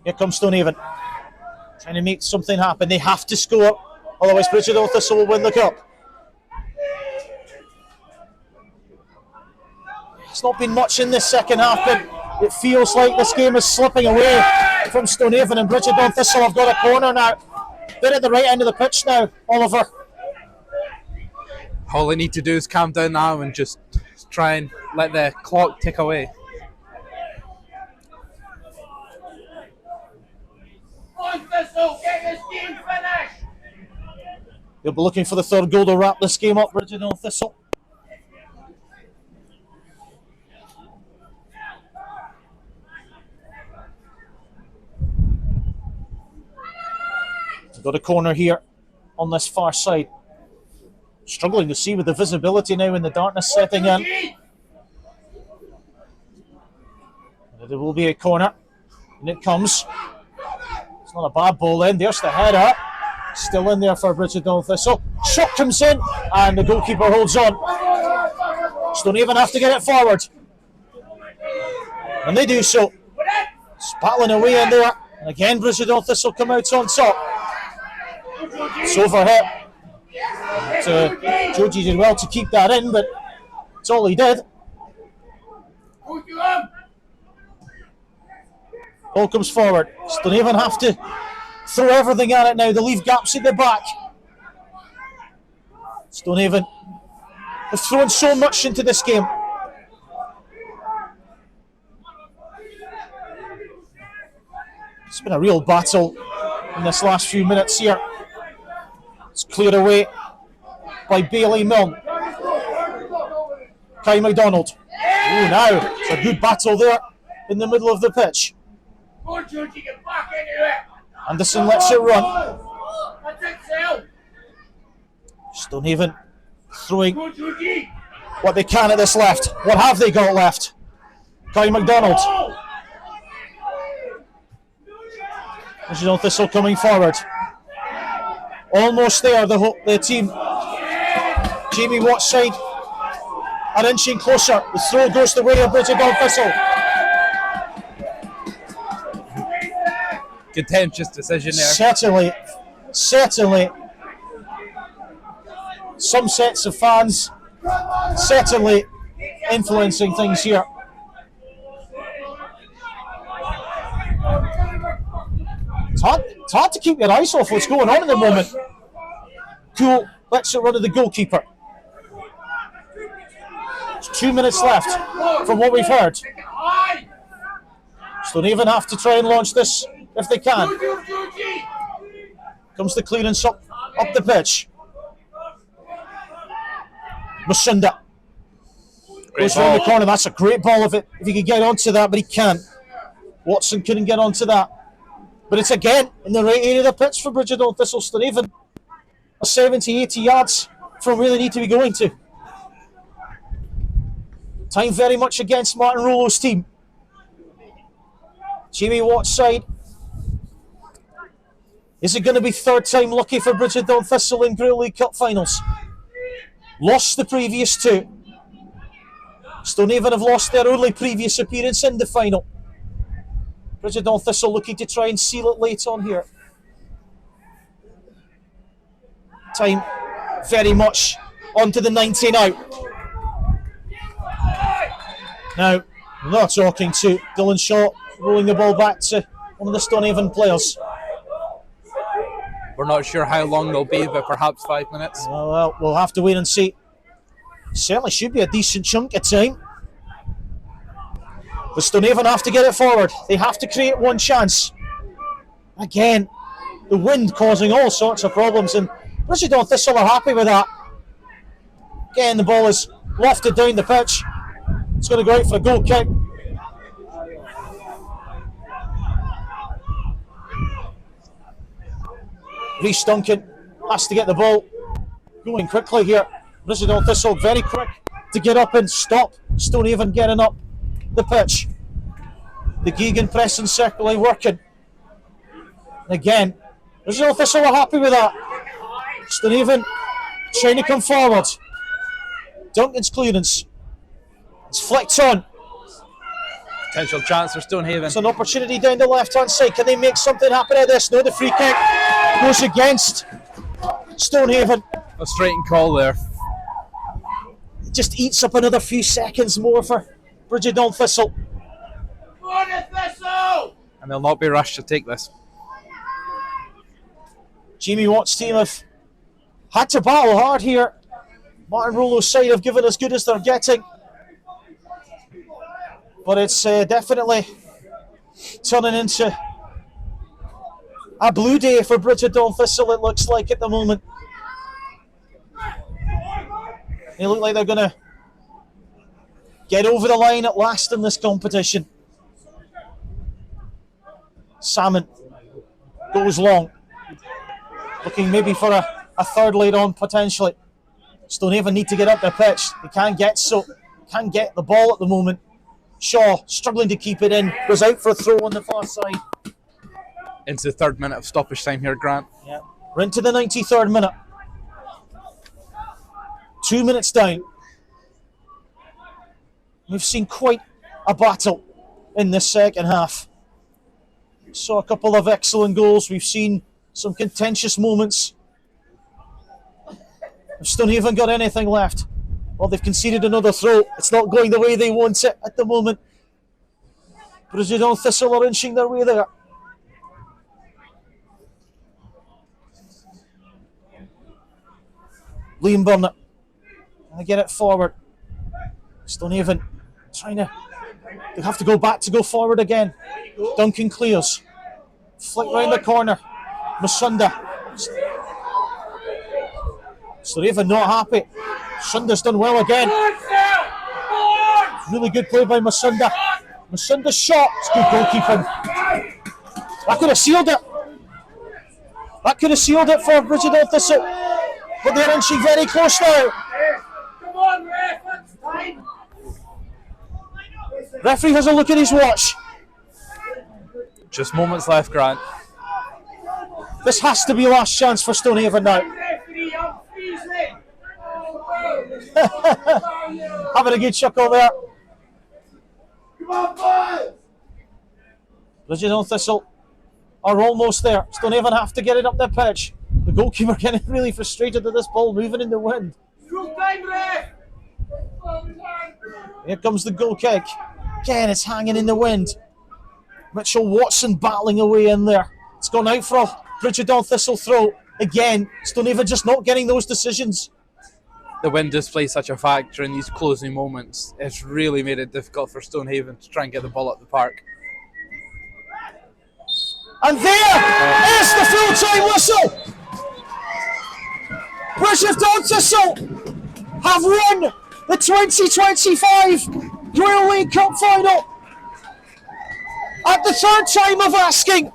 Here comes Stonehaven. Trying to make something happen. They have to score, otherwise Bridgetdown Thistle will win the cup. It's not been much in this second half, but it feels like this game is slipping away from Stonehaven, and Bridgetdown Thistle have got a corner now. They're at the right end of the pitch now, Oliver. All they need to do is calm down now and just try and let the clock tick away. They'll be looking for the third goal to wrap this game up, Bridgetdown Thistle. They've got a corner here on this far side. Struggling to see with the visibility now in the darkness setting in. There will be a corner, and it comes. It's not a bad ball in. There's the header. Still in there for Bridgetdown Thistle. Shot comes in, and the goalkeeper holds on. Stonehaven have to get it forward. And they do so. It's battling away in there. And again, Bridgetdown Thistle come out on top. It's overhit. Joji did well to keep that in, but that's all he did. Ball comes forward. Stonehaven have to throw everything at it now. They leave gaps at the back. Stonehaven have thrown so much into this game. It's been a real battle in this last few minutes here. It's cleared away by Bailey Milne. Kai McDonald. Oh, now it's a good battle there in the middle of the pitch. Anderson lets it run. Stonehaven throwing what they can at this left. What have they got left? Kai McDonald. Bridgetdown Thistle coming forward. Almost there, the team. Jamie Watt's side are inching closer. The throw goes the way of Bridgetdown Thistle. Contentious decision there. Certainly. Some sets of fans certainly influencing things here. It's hard to keep your eyes off what's going on in the moment. Cool, lets it run to the goalkeeper. There's 2 minutes left from what we've heard. Stonehaven have to try and launch this if they can. Comes the clearance up the pitch. Masunda goes round the corner. That's a great ball if he could get onto that, but he can't. Watson couldn't get onto that. But it's again in the right area of the pitch for Bridgetdown Thistle. Stonehaven are 70, 80 yards from where they need to be going to. Time very much against Martin Rollo's team. Jamie Watt's side. Is it going to be third time lucky for Bridgetdown Thistle in Grey League Cup finals? Lost the previous two. Stonehaven have lost their only previous appearance in the final. Bridgetdown Thistle looking to try and seal it late on here. Time very much onto the 90 now. Now, they're talking to Dylan Shaw, rolling the ball back to one of the Stonehaven players. We're not sure how long they'll be, but perhaps 5 minutes. Well, we'll have to wait and see. Certainly should be a decent chunk of time. But Stonehaven have to get it forward. They have to create one chance. Again, the wind causing all sorts of problems, and Bridgetdown Thistle are happy with that. Again, the ball is lofted down the pitch. It's going to go out for a goal kick. Rhys Duncan has to get the ball going quickly here. Bridgetone Thistle very quick to get up and stop Stonehaven getting up the pitch. The Geoghegan pressing circle working. Again, Bridgetone Thistle are happy with that. Stonehaven trying to come forward. Duncan's clearance. It's flicked on. Potential chance for Stonehaven. It's an opportunity down the left-hand side. Can they make something happen out of this? No, the free kick goes against Stonehaven. A straightened call there. It just eats up another few seconds more for Bridgetone Thistle. And they'll not be rushed to take this. Jamie Watt's team have had to battle hard here. Martin Rollo's side have given as good as they're getting. But it's definitely turning into a blue day for Bridgetone Thistle, it looks like at the moment. They look like they're going to get over the line at last in this competition. Salmon goes long. Looking maybe for a third laid on potentially. Stonehaven need to get up their pitch. They can't get the ball at the moment. Shaw struggling to keep it in. Goes out for a throw on the far side. Into the 3rd minute of stoppage time here, Grant. Yeah. We're into the 93rd minute. 2 minutes down. We've seen quite a battle in this second half. Saw a couple of excellent goals. We've seen some contentious moments. Have Stonehaven got anything left? Well, they've conceded another throw. It's not going the way they want it at the moment. Bridgetone Thistle are inching their way there. Liam Burnett trying to get it forward. Stonehaven trying to... They have to go back to go forward again. Duncan clears. Flick round the corner. Masunda. Stonehaven not happy. Masunda's done well again. Really good play by Masunda. Masunda's shot. It's good goalkeeping. That could have sealed it. That could have sealed it for Bridgetone Thistle. But they're inching very close now. Come on, ref, it's time. Referee has a look at his watch. Just moments left, Grant. This has to be last chance for Stonehaven now. Referee, I'm freezing. Having a good chuckle there. Come on, boys. Bridgetone Thistle are almost there. Stonehaven have to get it up their pitch. The goalkeeper getting really frustrated at this ball moving in the wind. Full time, ref. Here comes the goal kick. Again, it's hanging in the wind. Mitchell Watson battling away in there. It's gone out for a Bridgetone Thistle throw. Again, Stonehaven just not getting those decisions. The wind does play such a factor in these closing moments. It's really made it difficult for Stonehaven to try and get the ball up the park. And there is the full-time whistle. Bridgetone Thistle have won the 2025 Royal League Cup final. At the 3rd time of asking,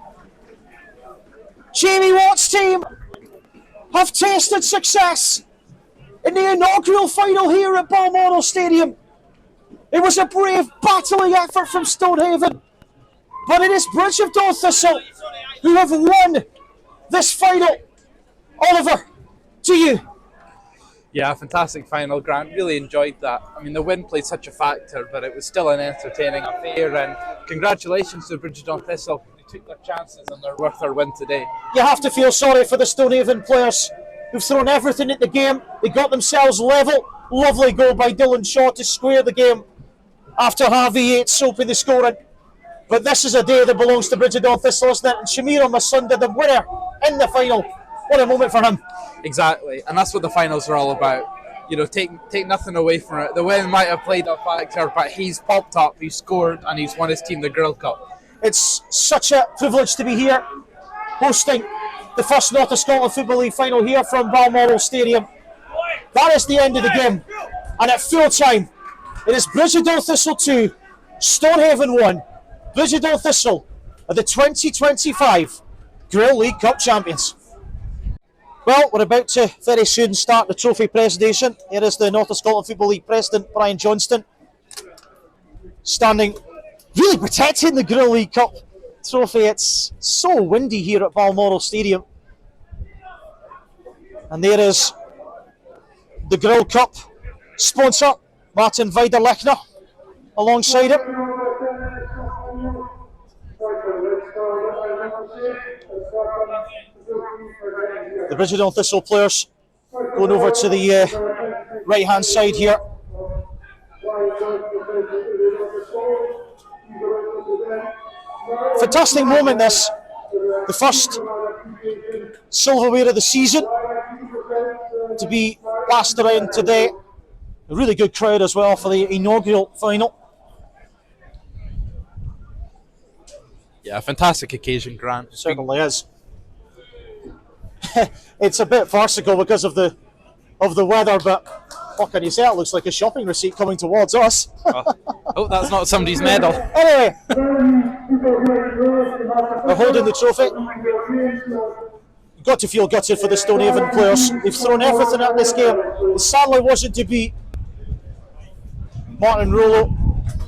Jamie Watt's team have tasted success in the inaugural final here at Balmoral Stadium. It was a brave, battling effort from Stonehaven, but it is Bridgetone Thistle who have won this final. Oliver, to you. Yeah, fantastic final, Grant. Really enjoyed that. I mean, the wind played such a factor, but it was still an entertaining affair. And congratulations to Bridgetone Thistle. They took their chances and they're worth their win today. You have to feel sorry for the Stonehaven players who've thrown everything at the game. They got themselves level. Lovely goal by Dylan Shaw to square the game after Harvey Yates opened the scoring. But this is a day that belongs to Bridgetone Thistle, isn't it? And Shamir Masunda, the winner in the final. What a moment for him. Exactly, and that's what the finals are all about. You know, take nothing away from it. The win might have played a factor, but he's popped up, he's scored, and he's won his team the Girl Cup. It's such a privilege to be here, hosting the first North of Scotland Football League final here from Balmoral Stadium. That is the end of the game, and at full time, it is Bridgetone Thistle 2, Stonehaven 1. Bridgetone Thistle are the 2025 Grill League Cup champions. Well, we're about to very soon start the trophy presentation. Here is the North of Scotland Football League President, Brian Johnston, standing, really protecting the Grill League Cup trophy. It's so windy here at Balmoral Stadium. And there is the Grill Cup sponsor, Martin Weiderlechner, alongside it. The Bridgetown Thistle players going over to the right-hand side here. Fantastic moment this. The first silverware of the season to be passed around today. A really good crowd as well for the inaugural final. Yeah, a fantastic occasion, Grant. Certainly is. It's a bit farcical because of the weather, but what can you say? It looks like a shopping receipt coming towards us. Oh, that's not somebody's medal. Anyway, they're holding the trophy. You've got to feel gutted for the Stonehaven players. They've thrown everything at this game. It sadly wasn't to be. Martin Rollo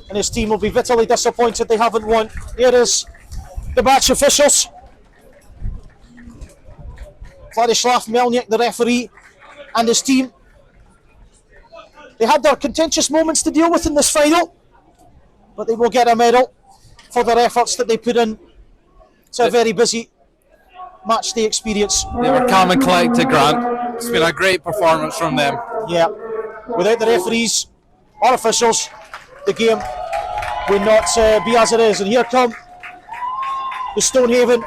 and his team will be bitterly disappointed they haven't won. Here is the match officials. Vladislav Melnik, the referee, and his team. They had their contentious moments to deal with in this final, but they will get a medal for their efforts that they put in to a very busy match day experience. They were calm and collected, Grant. It's been a great performance from them. Yeah, without the referees or officials, the game would not be as it is. And here come the Stonehaven,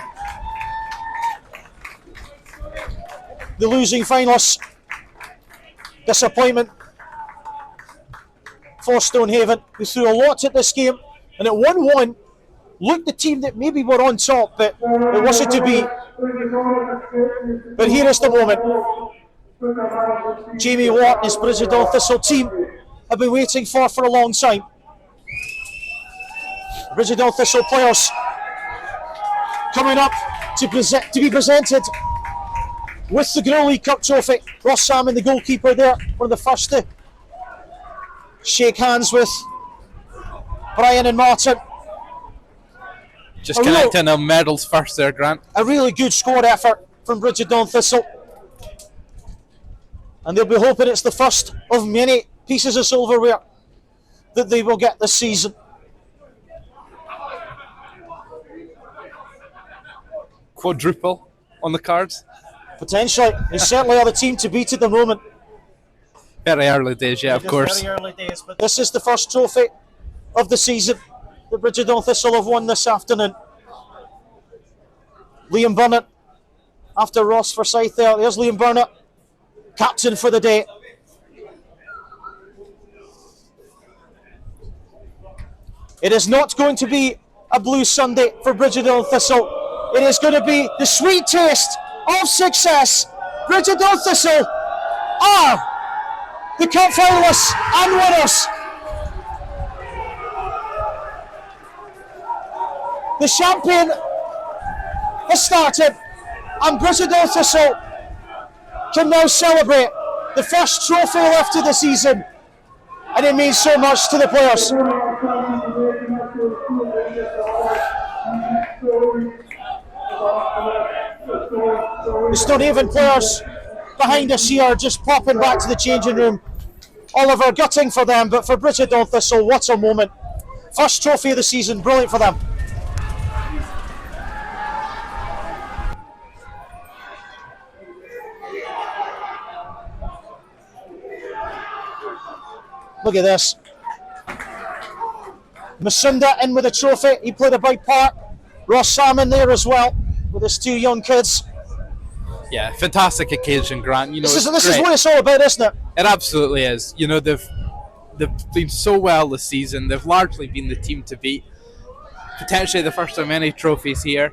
the losing finalists. Disappointment for Stonehaven, who threw a lot at this game, and at 1-1 looked the team that maybe were on top, but it wasn't to be. But here is the moment. Jamie Watt and his Bridgetown Thistle team have been waiting for a long time. Bridgetown Thistle players coming up to be presented with the Grill League Cup trophy. Ross Salmon, the goalkeeper there, one of the first to shake hands with Brian and Martin. Just connecting the medals first there, Grant. A really good squad effort from Bridgetown Thistle. And they'll be hoping it's the first of many pieces of silverware that they will get this season. Quadruple on the cards. Potentially. They certainly are the team to beat at the moment. Very early days, yeah, of course. Very early days, but this is the first trophy of the season that Bridgetown Thistle have won this afternoon. Liam Burnett, after Ross Forsyth there. There's Liam Burnett, captain for the day. It is not going to be a blue Sunday for Bridgetown Thistle. It is going to be the sweet taste of success. Bridgetown Thistle are the cup finalists and winners. The champagne has started, and Bridgetown Thistle can now celebrate the first trophy left of the season, and it means so much to the players. The Stonehaven players behind us here are just popping back to the changing room. Oliver, gutting for them, but for Bridgetown Thistle, what a moment. First trophy of the season, brilliant for them. Look at this. Masunda in with a trophy. He played a big part. Ross Salmon there as well with his two young kids. Yeah, fantastic occasion, Grant. You know, this is what it's all about, isn't it? It absolutely is. You know, they've been so well this season. They've largely been the team to beat. Potentially the first of many trophies here.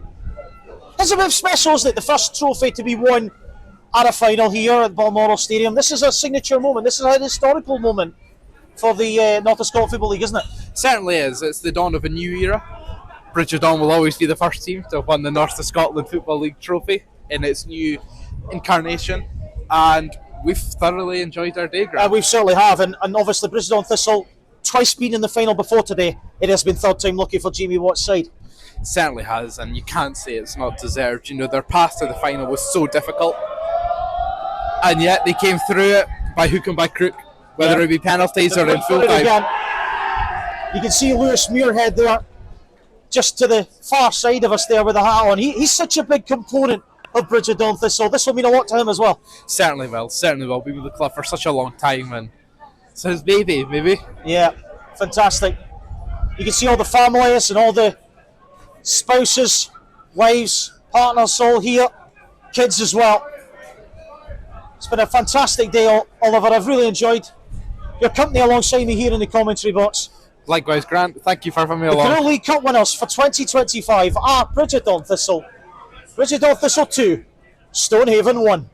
It's a bit special, isn't it? The first trophy to be won at a final here at Balmoral Stadium. This is a signature moment. This is a historical moment for the North of Scotland Football League, isn't it? Certainly is. It's the dawn of a new era. Bridgetown will always be the first team to have won the North of Scotland Football League trophy in its new incarnation, and we've thoroughly enjoyed our day, Grant. We certainly have, and obviously Bridgetown Thistle, twice been in the final before today. It has been third time lucky for Jamie Watt's side. Certainly has, and you can't say it's not deserved. You know, their path to the final was so difficult, and yet they came through it by hook and by crook, whether it be penalties or in full time. You can see Lewis Muirhead there, just to the far side of us there with the hat on. He's such a big component of Bridgetown Thistle. This will mean a lot to him as well. Certainly will. Been with the club for such a long time, and it's his baby, maybe. Yeah, fantastic. You can see all the families and all the spouses, wives, partners all here, kids as well. It's been a fantastic day, Oliver. I've really enjoyed your company alongside me here in the commentary box. Likewise, Grant. Thank you for having me The along. Career League Cup winners for 2025 are Bridgetown Thistle. Bridgetown Thistle 2, Stonehaven 1.